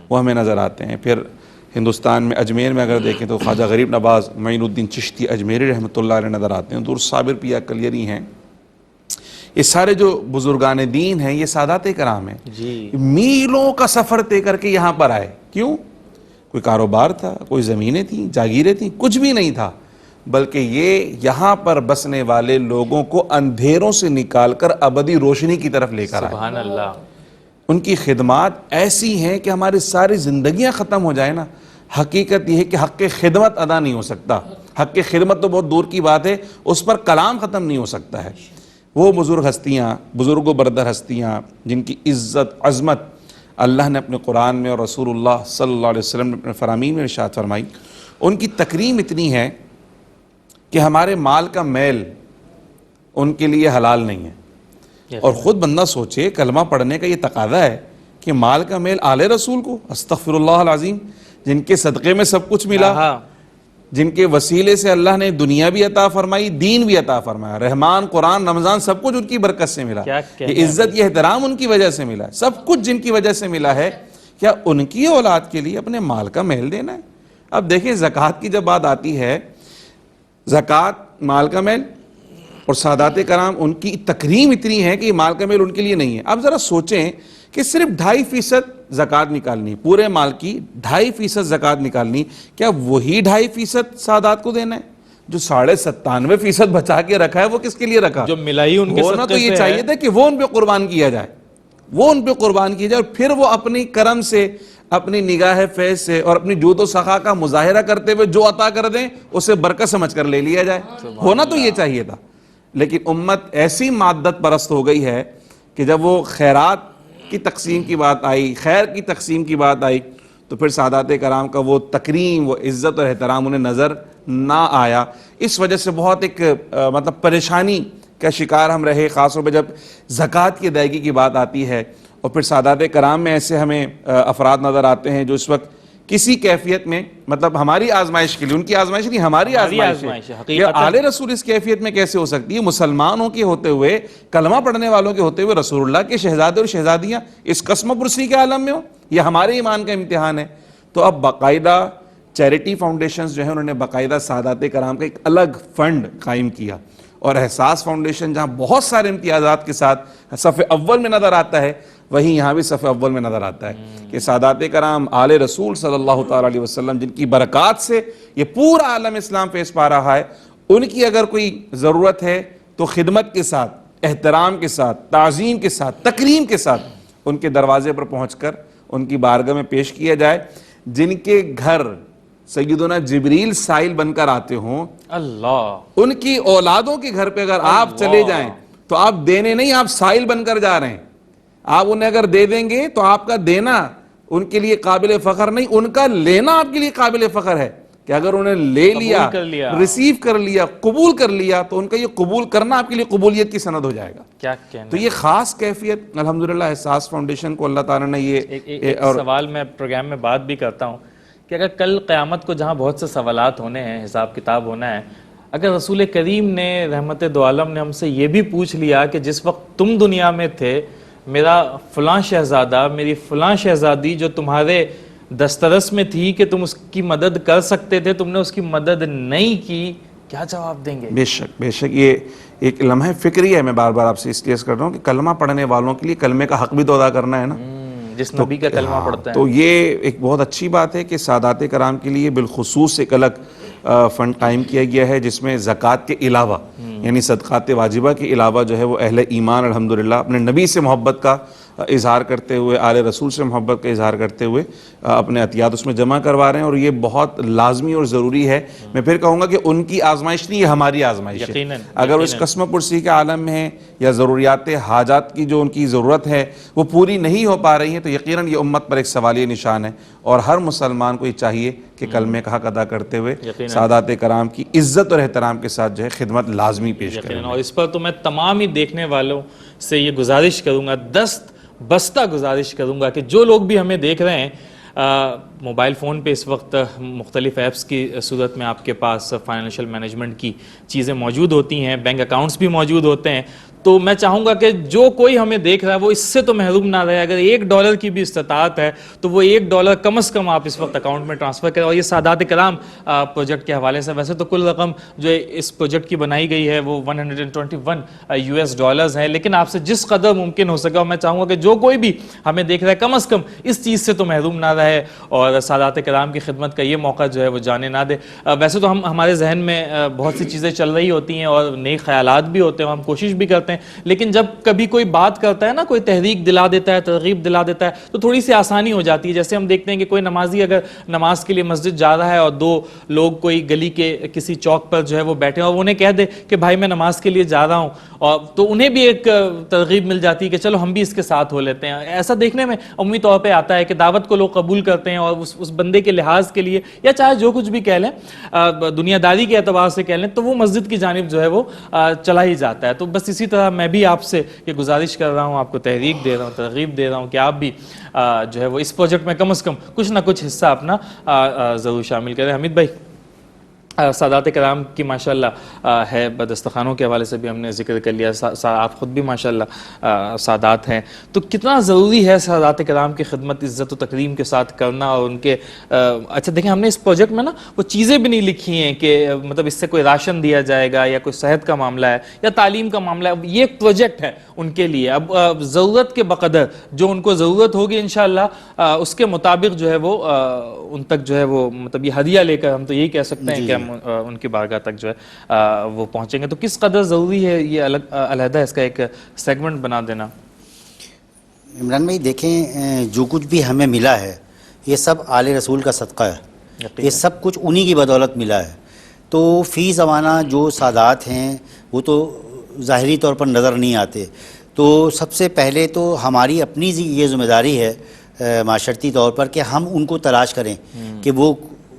وہ ہمیں نظر آتے ہیں۔ پھر ہندوستان میں اجمیر میں اگر دیکھیں تو خواجہ غریب نواز معین الدین چشتی اجمیری رحمۃ اللہ علیہ نظر آتے ہیں، دور صابر پیا کلیری ہیں۔ یہ سارے جو بزرگان دین ہیں یہ سادات کرام ہیں، میلوں کا سفر طے کر کے یہاں پر آئے۔ کیوں؟ کوئی کاروبار تھا، کوئی زمینیں تھیں، جاگیریں تھیں، کچھ بھی نہیں تھا، بلکہ یہ یہاں پر بسنے والے لوگوں کو اندھیروں سے نکال کر ابدی روشنی کی طرف لے کر آئے۔ سبحان اللہ۔ ان کی خدمات ایسی ہیں کہ ہماری ساری زندگیاں ختم ہو جائیں نا، حقیقت یہ ہے کہ حق خدمت ادا نہیں ہو سکتا۔ حق خدمت تو بہت دور کی بات ہے، اس پر کلام ختم نہیں ہو سکتا ہے۔ وہ بزرگ ہستیاں، بزرگ و بردر ہستیاں جن کی عزت، عظمت اللہ نے اپنے قرآن میں اور رسول اللہ صلی اللہ علیہ وسلم نے اپنے فرامین میں ارشاد فرمائی، ان کی تکریم اتنی ہے کہ ہمارے مال کا میل ان کے لیے حلال نہیں ہے۔ اور خود بندہ سوچے، کلمہ پڑھنے کا یہ تقاضا ہے کہ مال کا میل آل رسول کو، استغفر اللہ العظیم، جن کے صدقے میں سب کچھ ملا، جن کے وسیلے سے اللہ نے دنیا بھی عطا فرمائی، دین بھی عطا فرمایا، رحمان، قرآن، رمضان، سب کچھ ان کی برکت سے ملا، یہ عزت، یہ احترام ان کی وجہ سے ملا ہے، سب کچھ جن کی وجہ سے ملا ہے، کیا ان کی اولاد کے لیے اپنے مال کا میل دینا ہے؟ اب دیکھیں زکوٰۃ کی جب بات آتی ہے، زکوٰۃ مال کا میل، اور سادات کرام ان کی تکریم اتنی ہے کہ یہ مال کا میل ان کے لیے نہیں ہے۔ اب ذرا سوچیں کہ صرف 2.5% زکوٰۃ نکالنی، پورے مال کی 2.5% زکوٰۃ نکالنی، کیا وہی 2.5% سادات کو دینا ہے؟ جو 97.5% بچا کے رکھا ہے وہ کس کے لیے رکھا؟ جو ملائی ان کے ہونا تو یہ چاہیے تھا کہ وہ ان پہ قربان کیا جائے، وہ ان پہ قربان کیا جائے، اور پھر وہ اپنی کرم سے، اپنی نگاہ فیض سے اور اپنی جود و سخا کا مظاہرہ کرتے ہوئے جو عطا کر دیں اسے برکت سمجھ کر لے لیا جائے۔ ہونا تو یہ چاہیے تھا، لیکن امت ایسی مادت پرست ہو گئی ہے کہ جب وہ خیرات کی تقسیم کی بات آئی، خیر کی تقسیم کی بات آئی، تو پھر سادات کرام کا وہ تکریم، وہ عزت اور احترام انہیں نظر نہ آیا۔ اس وجہ سے بہت ایک مطلب پریشانی کا شکار ہم رہے، خاص طور پہ جب زکوٰۃ کی ادائیگی کی بات آتی ہے۔ اور پھر سادات کرام میں ایسے ہمیں افراد نظر آتے ہیں جو اس وقت کسی کیفیت میں، مطلب ہماری آزمائش کے لیے، ان کی آزمائش نہیں، ہماری آزمائش ہے. یہ آل رسول اس کیفیت میں کیسے ہو سکتی ہے؟ مسلمانوں کے ہوتے ہوئے، کلمہ پڑھنے والوں کے ہوتے ہوئے رسول اللہ کے شہزادے اور شہزادیاں اس قسم و پرسی کے عالم میں ہو. یہ ہمارے ایمان کا امتحان ہے. تو اب باقاعدہ چیریٹی فاؤنڈیشنز جو ہیں انہوں نے باقاعدہ سادات کرام کا ایک الگ فنڈ قائم کیا، اور احساس فاؤنڈیشن جہاں بہت سارے امتیازات کے ساتھ صف اول میں نظر آتا ہے، وہیں یہاں بھی صف اول میں نظر آتا ہے کہ سادات کرام آل رسول صلی اللہ تعالیٰ علیہ وسلم، جن کی برکات سے یہ پورا عالم اسلام پیش پا رہا ہے، ان کی اگر کوئی ضرورت ہے تو خدمت کے ساتھ، احترام کے ساتھ، تعظیم کے ساتھ، تکریم کے ساتھ ان کے دروازے پر پہنچ کر ان کی بارگاہ میں پیش کیا جائے. جن کے گھر سیدنا جبریل سائل بن کر آتے ہوں، اللہ، ان کی اولادوں کے گھر پہ اگر آپ چلے جائیں تو آپ دینے نہیں، آپ سائل بن کر جا رہے ہیں. آپ انہیں اگر دے دیں گے تو آپ کا دینا ان کے لیے قابل فخر نہیں، ان کا لینا آپ کے لیے قابل فخر ہے. کہ اگر انہیں لے لیا، ریسیو کر لیا، قبول کر لیا، تو ان کا یہ قبول کرنا آپ کے لیے قبولیت کی سند ہو جائے گا. کیا کہنا. تو یہ خاص کیفیت الحمدللہ احساس فاؤنڈیشن کو اللہ تعالیٰ نے یہ ایک سوال میں پروگرام میں بات بھی کرتا ہوں کہ اگر کل قیامت کو جہاں بہت سے سوالات ہونے ہیں، حساب کتاب ہونا ہے، اگر رسول کریم نے رحمت دو عالم نے ہم سے یہ بھی پوچھ لیا کہ جس وقت تم دنیا میں تھے، میرا فلاں شہزادہ، میری فلاں شہزادی جو تمہارے دسترس میں تھی کہ تم اس کی مدد کر سکتے تھے، تم نے اس کی مدد نہیں کی، کیا جواب دیں گے؟ بے شک بے شک. یہ ایک لمحہ فکری ہے. میں بار بار آپ سے اس لیے کر رہا ہوں کہ کلمہ پڑھنے والوں کے لیے کلمے کا حق بھی تو ادا کرنا ہے نا، جس نبی کا کلمہ پڑھتا ہے. تو یہ ایک بہت اچھی بات ہے کہ سادات کرام کے لیے بالخصوص ایک الگ فنڈ قائم کیا گیا ہے، جس میں زکوٰۃ کے علاوہ، یعنی صدقات واجبہ کے علاوہ جو ہے وہ اہل ایمان الحمدللہ اپنے نبی سے محبت کا اظہار کرتے ہوئے، آل رسول سے محبت کا اظہار کرتے ہوئے اپنے عطیات اس میں جمع کروا رہے ہیں. اور یہ بہت لازمی اور ضروری ہے. میں پھر کہوں گا کہ ان کی آزمائش نہیں، یہ ہماری آزمائش ہے. اگر اس قسم پرسی کے عالم میں ہیں یا ضروریات حاجات کی جو ان کی ضرورت ہے وہ پوری نہیں ہو پا رہی ہیں، تو یقیناً یہ امت پر ایک سوالیہ نشان ہے. اور ہر مسلمان کو یہ چاہیے کہ کلمے کا حق ادا کرتے ہوئے سادات کرام کی عزت اور احترام کے ساتھ جو ہے خدمت لازمی پیش کریں. اور اس پر تو میں تمام ہی دیکھنے والوں سے یہ گزارش کروں گا، دست بستہ گزارش کروں گا کہ جو لوگ بھی ہمیں دیکھ رہے ہیں، موبائل فون پہ اس وقت مختلف ایپس کی صورت میں آپ کے پاس فائنینشیل مینجمنٹ کی چیزیں موجود ہوتی ہیں، بینک اکاؤنٹس بھی موجود ہوتے ہیں. تو میں چاہوں گا کہ جو کوئی ہمیں دیکھ رہا ہے وہ اس سے تو محروم نہ رہے. اگر $1 کی بھی استطاعت ہے تو وہ $1 کم از کم آپ اس وقت اکاؤنٹ میں ٹرانسفر کریں. اور یہ سادات کرام پروجیکٹ کے حوالے سے ویسے تو کل رقم جو اس پروجیکٹ کی بنائی گئی ہے وہ $121 ہے، لیکن آپ سے جس قدر ممکن ہو سکے، اور میں چاہوں گا کہ جو کوئی بھی ہمیں دیکھ رہا ہے کم از کم اس چیز سے تو محروم نہ رہے اور سادات کرام کی خدمت کا یہ موقع جو ہے وہ جانے نہ دے. ویسے تو ہمارے ذہن میں بہت سی چیزیں چل رہی ہوتی ہیں اور نئے خیالات بھی ہوتے ہیں، ہم کوشش بھی کرتے ہیں، لیکن جب کبھی کوئی بات کرتا ہے نا، کوئی تحریک دلا دیتا ہے، ترغیب دلا دیتا ہے، تو تھوڑی سی آسانی ہو جاتی ہے. جیسے ہم دیکھتے ہیں کہ کوئی نمازی اگر نماز کے لیے مسجد جا رہا ہے اور دو لوگ کوئی گلی کے کسی چوک پر جو ہے وہ بیٹھے ہیں اور انہیں کہہ دے کہ بھائی میں نماز کے لیے جا رہا ہوں، اور تو انہیں بھی ایک ترغیب مل جاتی ہے کہ چلو ہم بھی اس کے ساتھ ہو لیتے ہیں. ایسا دیکھنے میں عمومی طور پہ آتا ہے کہ دعوت کو لوگ قبول کرتے ہیں اور اس بندے کے لحاظ کے لیے یا چاہے جو کچھ بھی کہہ لیں، دنیا داری کے اعتبار سے کہہ لیں، تو وہ مسجد کی جانب جو ہے وہ چلا ہی جاتا ہے. تو بس اسی طرح میں بھی آپ سے یہ گزارش کر رہا ہوں، آپ کو تحریک دے رہا ہوں، ترغیب دے رہا ہوں کہ آپ بھی جو ہے وہ اس پروجیکٹ میں کم از کم کچھ نہ کچھ حصہ اپنا ضرور شامل کریں. حمید بھائی، سادات کرام کی ماشاءاللہ ہے، دسترخوانوں کے حوالے سے بھی ہم نے ذکر کر لیا، آپ خود بھی ماشاءاللہ سادات ہیں، تو کتنا ضروری ہے سادات کرام کی خدمت عزت و تکریم کے ساتھ کرنا. اور ان کے اچھا دیکھیں، ہم نے اس پروجیکٹ میں نا وہ چیزیں بھی نہیں لکھی ہیں کہ مطلب اس سے کوئی راشن دیا جائے گا یا کوئی صحت کا معاملہ ہے یا تعلیم کا معاملہ ہے. یہ ایک پروجیکٹ ہے ان کے لیے، اب ضرورت کے بقدر جو ان کو ضرورت ہوگی انشاءاللہ اس کے مطابق جو ہے وہ ان تک جو ہے وہ مطلب یہ ہدیہ لے کر ہم تو یہی کہہ سکتے ہیں کہ ہم ان کی بارگاہ تک جو ہے وہ پہنچیں گے. تو کس قدر ضروری ہے یہ علیحدہ اس کا ایک سیگمنٹ بنا دینا؟ عمران بھائی دیکھیں، جو کچھ بھی ہمیں ملا ہے یہ سب آل رسول کا صدقہ ہے، یہ سب کچھ انہی کی بدولت ملا ہے. تو فی زمانہ جو سادات ہیں وہ تو ظاہری طور پر نظر نہیں آتے. تو سب سے پہلے تو ہماری اپنی یہ ذمہ داری ہے معاشرتی طور پر کہ ہم ان کو تلاش کریں کہ وہ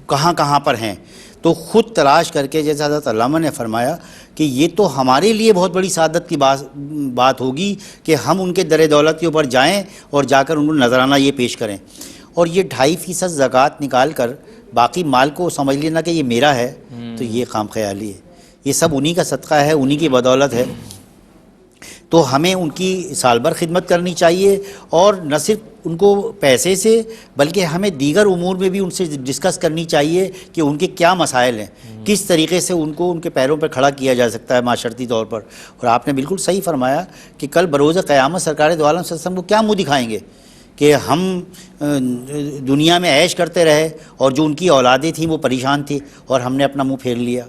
کہاں کہاں پر ہیں. تو خود تلاش کر کے، جیسا حضرت علامہ نے فرمایا کہ یہ تو ہمارے لیے بہت بڑی سعادت کی بات ہوگی کہ ہم ان کے در دولت کے اوپر جائیں اور جا کر ان کو نذرانہ یہ پیش کریں. اور یہ 2.5% زکوٰۃ نکال کر باقی مال کو سمجھ لینا کہ یہ میرا ہے، تو یہ خام خیالی ہے. یہ سب انہی کا صدقہ ہے، انہی کی بدولت ہے. تو ہمیں ان کی سال بھر خدمت کرنی چاہیے، اور نہ صرف ان کو پیسے سے بلکہ ہمیں دیگر امور میں بھی ان سے ڈسکس کرنی چاہیے کہ ان کے کیا مسائل ہیں، کس طریقے سے ان کو ان کے پیروں پر کھڑا کیا جا سکتا ہے معاشرتی طور پر. اور آپ نے بالکل صحیح فرمایا کہ کل بروز قیامت سرکار دو عالم صلی اللہ علیہ وسلم کو کیا منہ دکھائیں گے کہ ہم دنیا میں عیش کرتے رہے اور جو ان کی اولادیں تھیں وہ پریشان تھی اور ہم نے اپنا منہ پھیر لیا.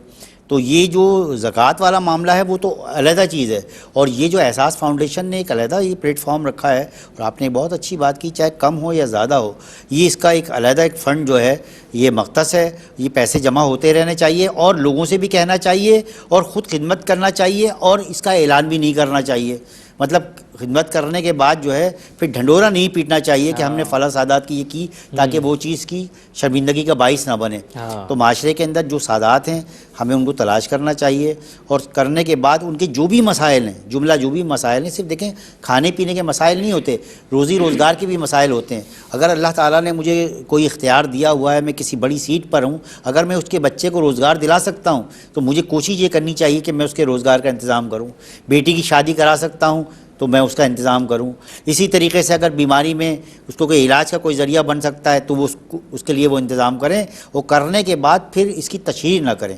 تو یہ جو زکوٰۃ والا معاملہ ہے وہ تو علیحدہ چیز ہے، اور یہ جو احساس فاؤنڈیشن نے ایک علیحدہ یہ پلیٹ فارم رکھا ہے، اور آپ نے بہت اچھی بات کی، چاہے کم ہو یا زیادہ ہو، یہ اس کا ایک علیحدہ ایک فنڈ جو ہے یہ مختص ہے. یہ پیسے جمع ہوتے رہنے چاہیے، اور لوگوں سے بھی کہنا چاہیے اور خود خدمت کرنا چاہیے، اور اس کا اعلان بھی نہیں کرنا چاہیے. مطلب خدمت کرنے کے بعد جو ہے پھر ڈھنڈورا نہیں پیٹنا چاہیے کہ ہم نے فلاں سادات کی یہ کی تاکہ وہ چیز کی شرمندگی کا باعث نہ بنے. تو معاشرے کے اندر جو سادات ہیں ہمیں ان کو تلاش کرنا چاہیے، اور کرنے کے بعد ان کے جو بھی مسائل ہیں، جملہ جو بھی مسائل ہیں، صرف دیکھیں کھانے پینے کے مسائل نہیں ہوتے، روزی روزگار کے بھی مسائل ہوتے ہیں. اگر اللہ تعالیٰ نے مجھے کوئی اختیار دیا ہوا ہے، میں کسی بڑی سیٹ پر ہوں، اگر میں اس کے بچے کو روزگار دلا سکتا ہوں تو مجھے کوشش یہ کرنی چاہیے کہ میں اس کے روزگار کا انتظام کروں. بیٹی کی شادی کرا سکتا ہوں تو میں اس کا انتظام کروں. اسی طریقے سے اگر بیماری میں اس کو کوئی علاج کا کوئی ذریعہ بن سکتا ہے تو وہ اس کے لیے وہ انتظام کریں، وہ کرنے کے بعد پھر اس کی تشہیر نہ کریں.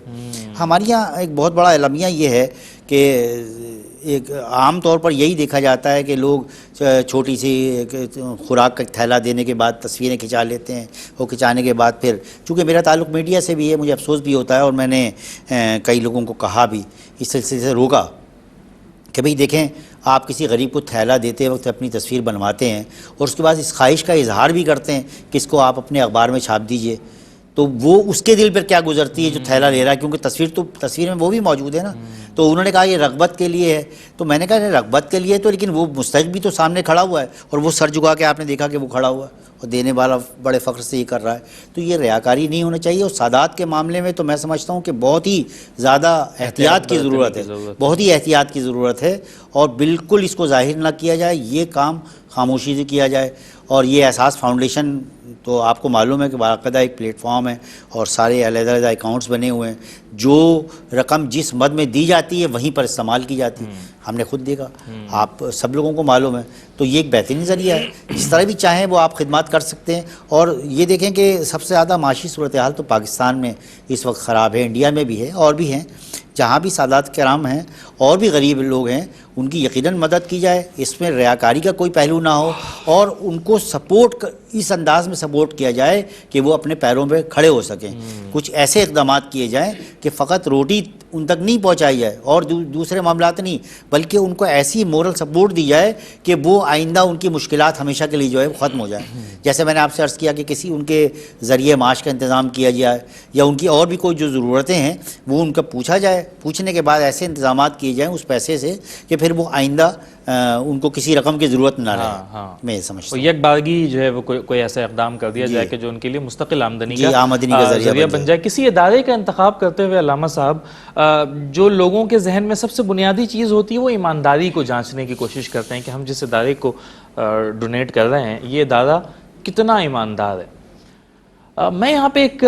ہمارے یہاں ایک بہت بڑا المیہ یہ ہے کہ ایک عام طور پر یہی دیکھا جاتا ہے کہ لوگ چھوٹی سی خوراک کا تھیلا دینے کے بعد تصویریں کھنچا لیتے ہیں. وہ کھنچانے کے بعد پھر چونکہ میرا تعلق میڈیا سے بھی ہے، مجھے افسوس بھی ہوتا ہے، اور میں نے کئی لوگوں کو کہا بھی، اس سلسلے سے روکا کہ بھئی دیکھیں آپ کسی غریب کو تھیلا دیتے وقت اپنی تصویر بنواتے ہیں اور اس کے بعد اس خواہش کا اظہار بھی کرتے ہیں کہ اس کو آپ اپنے اخبار میں چھاپ دیجئے، تو وہ اس کے دل پر کیا گزرتی ہے جو تھیلا لے رہا ہے، کیونکہ تصویر میں وہ بھی موجود ہے نا. تو انہوں نے کہا یہ رغبت کے لیے ہے. تو میں نے کہا رغبت کے لیے تو، لیکن وہ مستحق بھی تو سامنے کھڑا ہوا ہے، اور وہ سر جھکا کے آپ نے دیکھا کہ وہ کھڑا ہوا ہے اور دینے والا بڑے فخر سے یہ کر رہا ہے. تو یہ ریاکاری نہیں ہونا چاہیے. اور سادات کے معاملے میں تو میں سمجھتا ہوں کہ بہت ہی زیادہ احتیاط کی ضرورت ہے، بہت ہی احتیاط کی ضرورت ہے، اور بالکل اس کو ظاہر نہ کیا جائے، یہ کام خاموشی سے کیا جائے. اور یہ احساس فاؤنڈیشن تو آپ کو معلوم ہے کہ باقاعدہ ایک پلیٹ فارم ہے اور سارے علیحدہ علیحدہ اکاؤنٹس بنے ہوئے ہیں. جو رقم جس مد میں دی جاتی ہے وہیں پر استعمال کی جاتی ہے. ہم نے خود دیکھا، آپ سب لوگوں کو معلوم ہے. تو یہ ایک بہترین ذریعہ ہے، جس طرح بھی چاہیں وہ آپ خدمات کر سکتے ہیں. اور یہ دیکھیں کہ سب سے زیادہ معاشی صورتحال تو پاکستان میں اس وقت خراب ہے، انڈیا میں بھی ہے اور بھی ہیں. جہاں بھی سادات کرام ہیں اور بھی غریب لوگ ہیں ان کی یقیناً مدد کی جائے، اس میں ریاکاری کا کوئی پہلو نہ ہو، اور ان کو سپورٹ اس انداز میں سپورٹ کیا جائے کہ وہ اپنے پیروں پہ کھڑے ہو سکیں. کچھ ایسے اقدامات کیے جائیں کہ فقط روٹی ان تک نہیں پہنچائی جائے اور دوسرے معاملات نہیں، بلکہ ان کو ایسی مورل سپورٹ دی جائے کہ وہ آئندہ ان کی مشکلات ہمیشہ کے لیے جو ہے ختم ہو جائے. جیسے میں نے آپ سے عرض کیا کہ کسی ان کے ذریعے معاش کا انتظام کیا جائے، یا ان کی اور بھی کوئی جو ضرورتیں ہیں وہ ان کا پوچھا جائے، پوچھنے کے بعد ایسے انتظامات کیے جائیں اس پیسے سے کہ پھر وہ آئندہ ان کو کسی رقم کی ضرورت نہ رہے. میں یہ سمجھتا ہوں یک بارگی جو ہے وہ کوئی ایسا اقدام کر دیا جائے کہ جو ان کے لیے مستقل آمدنی آمدنی کا ذریعہ بن جائے. کسی ادارے کا انتخاب کرتے ہوئے علامہ صاحب جو لوگوں کے ذہن میں سب سے بنیادی چیز ہوتی ہے وہ ایمانداری کو جانچنے کی کوشش کرتے ہیں کہ ہم جس ادارے کو ڈونیٹ کر رہے ہیں یہ ادارہ کتنا ایماندار ہے. میں یہاں پہ ایک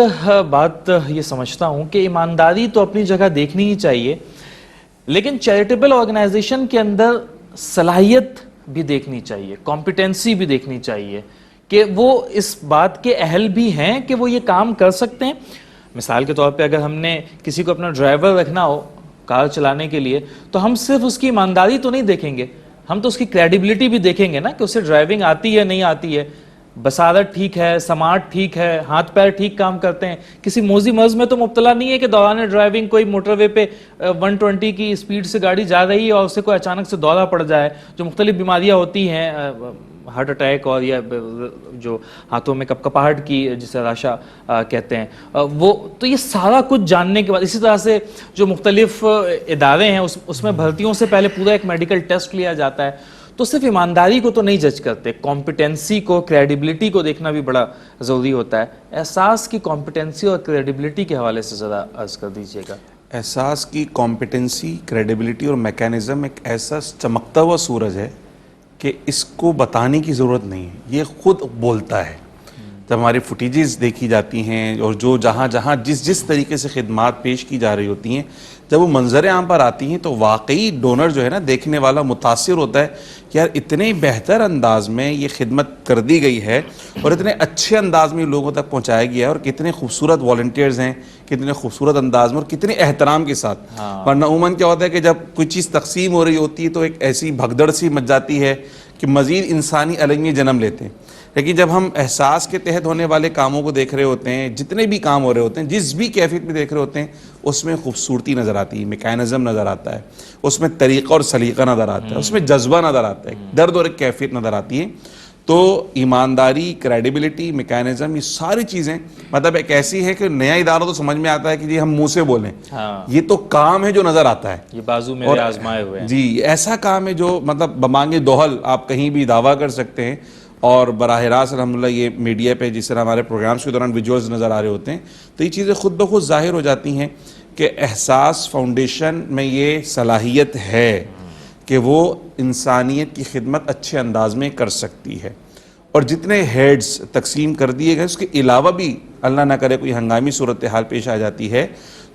بات یہ سمجھتا ہوں کہ ایمانداری تو اپنی جگہ دیکھنی ہی چاہیے، لیکن چیریٹیبل آرگنائزیشن کے اندر صلاحیت بھی دیکھنی چاہیے، کمپیٹنسی بھی دیکھنی چاہیے کہ وہ اس بات کے اہل بھی ہیں کہ وہ یہ کام کر سکتے ہیں. مثال کے طور پہ اگر ہم نے کسی کو اپنا ڈرائیور رکھنا ہو کار چلانے کے لیے تو ہم صرف اس کی ایمانداری تو نہیں دیکھیں گے، ہم تو اس کی کریڈیبلٹی بھی دیکھیں گے نا کہ اسے ڈرائیونگ آتی ہے نہیں آتی ہے، بصارت ٹھیک ہے، سماعت ٹھیک ہے، ہاتھ پیر ٹھیک کام کرتے ہیں، کسی موذی مرض میں تو مبتلا نہیں ہے کہ دوران ڈرائیونگ کوئی موٹر وے پہ 120 کی اسپیڈ سے گاڑی جا رہی ہے اور اسے کوئی اچانک سے دورہ پڑ جائے. جو مختلف بیماریاں ہوتی ہیں، ہارٹ اٹیک اور یا جو ہاتھوں میں کپکپاہٹ کی جسے راشا کہتے ہیں، وہ تو یہ سارا کچھ جاننے کے بعد اسی طرح سے جو مختلف ادارے ہیں اس میں بھرتیوں سے پہلے پورا ایک میڈیکل ٹیسٹ لیا جاتا ہے. تو صرف ایمانداری کو تو نہیں جج کرتے، کمپیٹنسی کو، کریڈیبلٹی کو دیکھنا بھی بڑا ضروری ہوتا ہے. احساس کی کمپیٹنسی اور کریڈیبلٹی کے حوالے سے ذرا عرض کر دیجیے گا. احساس کی کمپیٹنسی، کریڈیبلٹی اور میکینزم ایک ایسا چمکتا ہوا سورج ہے کہ اس کو بتانے کی ضرورت نہیں ہے، یہ خود بولتا ہے. جب ہماری فوٹیجز دیکھی جاتی ہیں اور جو جہاں جہاں جس طریقے سے خدمات پیش کی جا رہی ہوتی ہیں، جب وہ منظر عام پر آتی ہیں تو واقعی ڈونر جو ہے نا، دیکھنے والا متاثر ہوتا ہے کہ یار اتنے بہتر انداز میں یہ خدمت کر دی گئی ہے اور اتنے اچھے انداز میں لوگوں تک پہنچایا گیا ہے، اور کتنے خوبصورت والنٹیئرز ہیں، کتنے خوبصورت انداز میں اور کتنے احترام کے ساتھ۔ ورنہ عموماً کیا ہوتا ہے کہ جب کوئی چیز تقسیم ہو رہی ہوتی ہے تو ایک ایسی بھگدڑ سی مچ جاتی ہے کہ مزید انسانی المیے جنم لیتے ہیں، لیکن جب ہم احساس کے تحت ہونے والے کاموں کو دیکھ رہے ہوتے ہیں، جتنے بھی کام ہو رہے ہوتے ہیں، جس بھی کیفیت میں دیکھ رہے ہوتے ہیں، اس میں خوبصورتی نظر آتی ہے، میکینزم نظر آتا ہے، اس میں طریقہ اور سلیقہ نظر آتا ہے، اس میں جذبہ نظر آتا ہے، درد اور ایک کیفیت نظر آتی ہے۔ تو ایمانداری، کریڈیبلٹی، میکینزم، یہ ساری چیزیں مطلب ایک ایسی ہے کہ نیا ادارہ تو سمجھ میں آتا ہے کہ جی ہم منہ سے بولیں، یہ تو کام ہے جو نظر آتا ہے، یہ بازو میرے آزمائے ہوئے ہیں۔ جی ایسا کام ہے جو مطلب بمانگے دوہل آپ کہیں بھی دعویٰ کر سکتے ہیں، اور براہ راست الحمدللہ یہ میڈیا پہ جس طرح ہمارے پروگرامز کے دوران ویجولز نظر آ رہے ہوتے ہیں تو یہ چیزیں خود بخود ظاہر ہو جاتی ہیں کہ احساس فاؤنڈیشن میں یہ صلاحیت ہے کہ وہ انسانیت کی خدمت اچھے انداز میں کر سکتی ہے۔ اور جتنے ہیڈز تقسیم کر دیے گئے اس کے علاوہ بھی اللہ نہ کرے کوئی ہنگامی صورتحال پیش آ جاتی ہے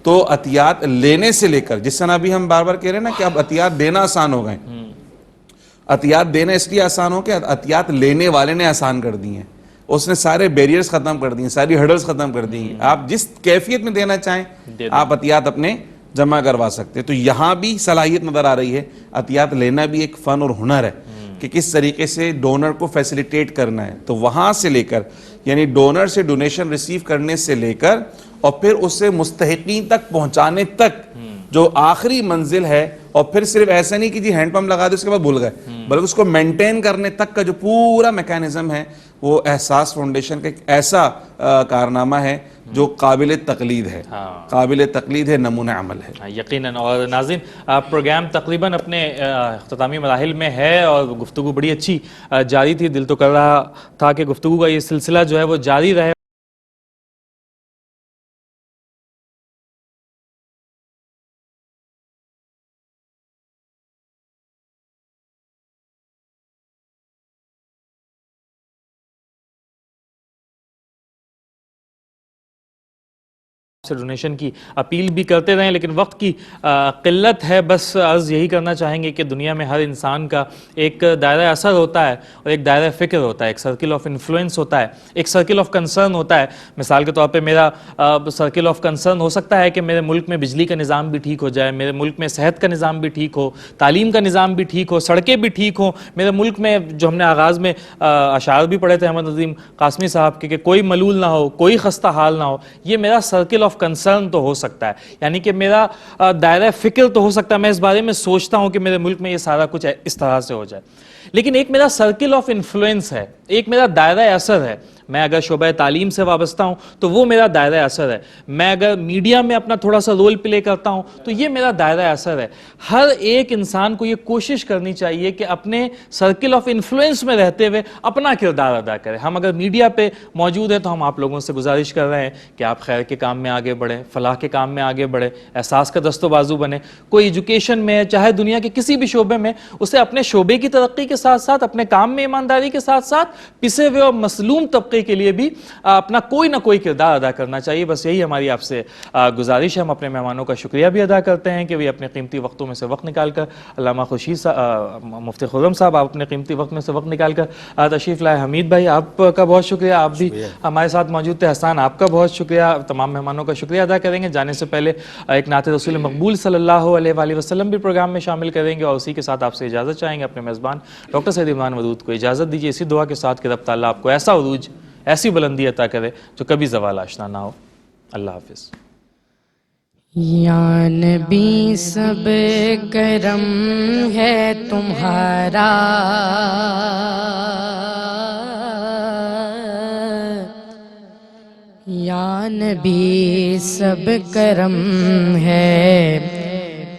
تو عطیات لینے سے لے کر، جس طرح ابھی ہم بار بار کہہ رہے ہیں نا کہ اب عطیات دینا آسان ہو گئے، عطیات دینا اس لیے آسان ہو کہ عطیات لینے والے نے آسان کر دی ہیں، اس نے سارے بیریئرز ختم کر دی ہیں، ساری ہرڈلز ختم کر دی ہیں، آپ جس کیفیت میں دینا چاہیں آپ عطیات اپنے جمع کروا سکتے ہیں۔ تو یہاں بھی صلاحیت نظر آ رہی ہے، عطیات لینا بھی ایک فن اور ہنر ہے کہ کس طریقے سے ڈونر کو فیسیلیٹیٹ کرنا ہے۔ تو وہاں سے لے کر یعنی ڈونر سے ڈونیشن ریسیو کرنے سے لے کر اور پھر اسے مستحقین تک پہنچانے تک جو آخری منزل ہے، اور پھر صرف ایسا نہیں کہ جی ہینڈ پمپ لگا دے اس کے بعد بھول گئے، بلکہ اس کو مینٹین کرنے تک کا جو پورا میکینزم ہے وہ احساس فاؤنڈیشن کا ایک ایسا کارنامہ ہے جو قابل تقلید ہے، قابل تقلید ہے، نمونہ عمل ہے۔ یقیناً۔ اور ناظرین، پروگرام تقریباً اپنے اختتامی مراحل میں ہے اور گفتگو بڑی اچھی جاری تھی، دل تو کر رہا تھا کہ گفتگو کا یہ سلسلہ جو ہے وہ جاری رہے۔ سے ڈونیشن کی اپیل بھی کرتے رہیں، لیکن وقت کی قلت ہے، بس عرض یہی کرنا چاہیں گے کہ دنیا میں ہر انسان کا ایک دائرہ اثر ہوتا ہے اور ایک دائرہ فکر ہوتا ہے، ایک سرکل آف انفلوئنس ہوتا ہے، ایک سرکل آف کنسرن ہوتا ہے۔ مثال کے طور پہ میرا سرکل آف کنسرن ہو سکتا ہے کہ میرے ملک میں بجلی کا نظام بھی ٹھیک ہو جائے، میرے ملک میں صحت کا نظام بھی ٹھیک ہو، تعلیم کا نظام بھی ٹھیک ہو، سڑکیں بھی ٹھیک ہوں، میرے ملک میں جو ہم نے آغاز میں اشعار بھی پڑھے تھے احمد نظیم قاسمی صاحب کے کہ کوئی ملول نہ ہو، کوئی خستہ حال نہ ہو، یہ میرا سرکل آف کنسرن تو ہو سکتا ہے، یعنی کہ میرا دائرہ فکر تو ہو سکتا ہے، میں اس بارے میں سوچتا ہوں کہ میرے ملک میں یہ سارا کچھ اس طرح سے ہو جائے، لیکن ایک میرا سرکل آف انفلوئنس ہے، ایک میرا دائرہ اثر ہے۔ میں اگر شعبہ تعلیم سے وابستہ ہوں تو وہ میرا دائرہ اثر ہے، میں اگر میڈیا میں اپنا تھوڑا سا رول پلے کرتا ہوں تو یہ میرا دائرہ اثر ہے۔ ہر ایک انسان کو یہ کوشش کرنی چاہیے کہ اپنے سرکل آف انفلوئنس میں رہتے ہوئے اپنا کردار ادا کرے۔ ہم اگر میڈیا پہ موجود ہیں تو ہم آپ لوگوں سے گزارش کر رہے ہیں کہ آپ خیر کے کام میں آگے بڑھیں، فلاح کے کام میں آگے بڑھیں، احساس کا دست و بازو بنیں۔ کوئی ایجوکیشن میں چاہے دنیا کے کسی بھی شعبے میں، اسے اپنے شعبے کی ترقی کے ساتھ ساتھ اپنے کام میں ایمانداری کے ساتھ ساتھ پسے ہوئے اور مظلوم طبقے کے لیے بھی اپنا کوئی نہ کوئی کردار ادا کرنا چاہیے۔ بس یہی ہماری آپ سے گزارش ہے۔ ہم اپنے مہمانوں کا شکریہ بھی ادا کرتے ہیں کہ وہ اپنے قیمتی وقتوں میں سے وقت نکال کر، علامہ خورشید مفتی خرم صاحب آپ اپنے قیمتی وقت میں سے وقت نکال کر تشریف لائے۔ حمید بھائی آپ کا بہت شکریہ، آپ بھی ہمارے ساتھ موجود تھے۔ حسان آپ کا بہت شکریہ۔ تمام مہمانوں کا شکریہ ادا کریں گے۔ جانے سے پہلے ایک نعت رسول مقبول صلی اللہ علیہ وآلہ وسلم بھی پروگرام میں شامل کریں گے، اور اسی کے ساتھ آپ سے اجازت چاہیں گے۔ اپنے میزبان ڈاکٹر سعید عمران ودود کو اجازت دیجیے اسی دعا کے ساتھ کہ رب تعالیٰ آپ کو ایسا عروج، ایسی بلندی عطا کرے جو کبھی زوال آشنا نہ ہو۔ اللہ حافظ۔ یا نبی سب کرم ہے تمہارا، یا نبی سب کرم ہے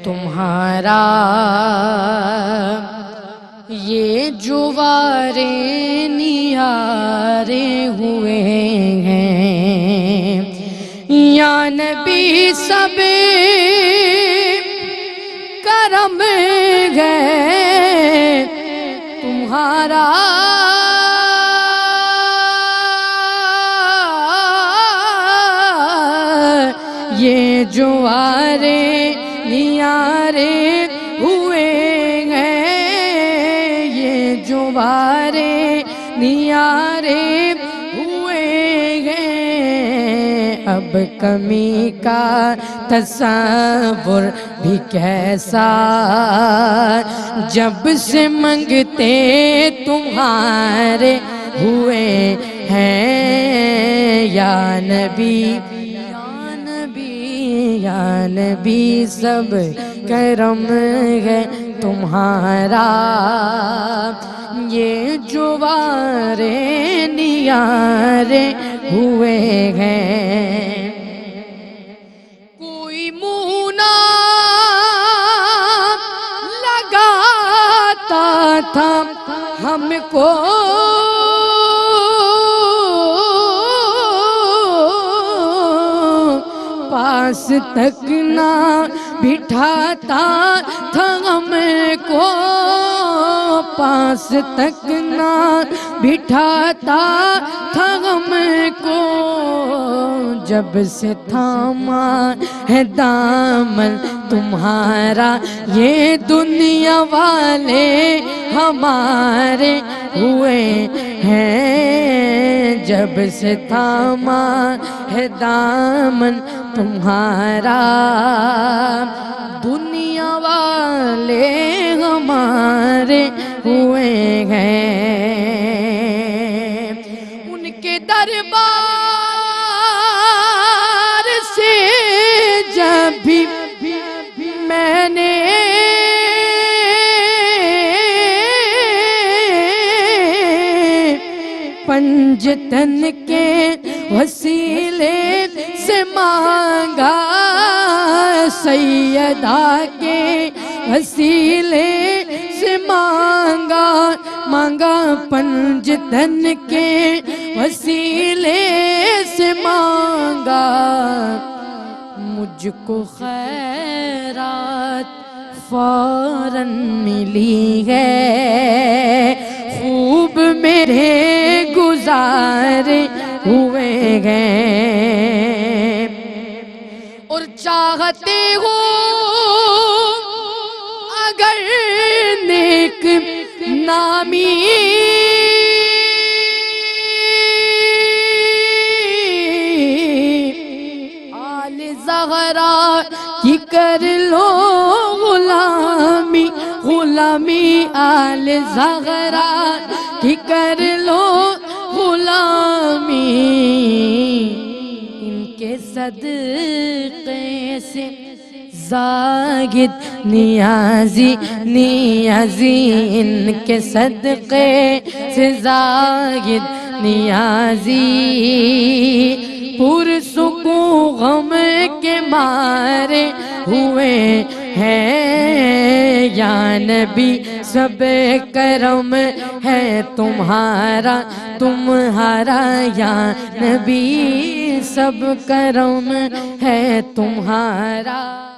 تمہارا، یہ جو وارے نیارے ہوئے ہیں، یا نبی سب کرم ہے تمہارا، جوارے نیارے ہوئے ہیں، یہ جوارے نیارے ہوئے ہیں، اب کمی کا تصور بھی کیسا، جب سے منگتے تمہارے ہوئے ہیں، یا نبی یا نبی یا نبی سب کرم ہے تمہارا، یہ جوارے نیارے ہوئے ہیں۔ کوئی منہ نہ لگاتا تھا ہم کو، پاس تک نہ بٹھاتا تھا ہم کو، پاس تک نہ بٹھاتا تھا ہم کو، جب سے تھاما ہے دامن تمہارا، یہ دنیا والے ہمارے ہوئے ہیں، جب سے تھاما ہے دامن تمہارا، دنیا والے ہمارے ہوئے ہیں۔ ان کے دربار سے جب بھی میں نے پنجتن کے وسیلے سے مانگا، سیدہ کے وسیلے سے مانگا، مانگا پنجتن کے وسیلے سے مانگا، مجھ کو خیرات فوراً ملی ہے، خوب میرے گزارے ہوئے ہیں، اور چاہتے ہو اگر نیک نامی آل زہرا کی کر لو غلامی، غلامی آل زہرا کی کر لو غلامی، ان کے صدقے سے زاہد نیازی نیازی، ان کے صدقے سے زاہد نیازی، پرسکون غم کے مارے ہوئے ہیں، یا نبی سب کرم ہے تمہارا، تمہارا یا نبی سب کرم ہے تمہارا۔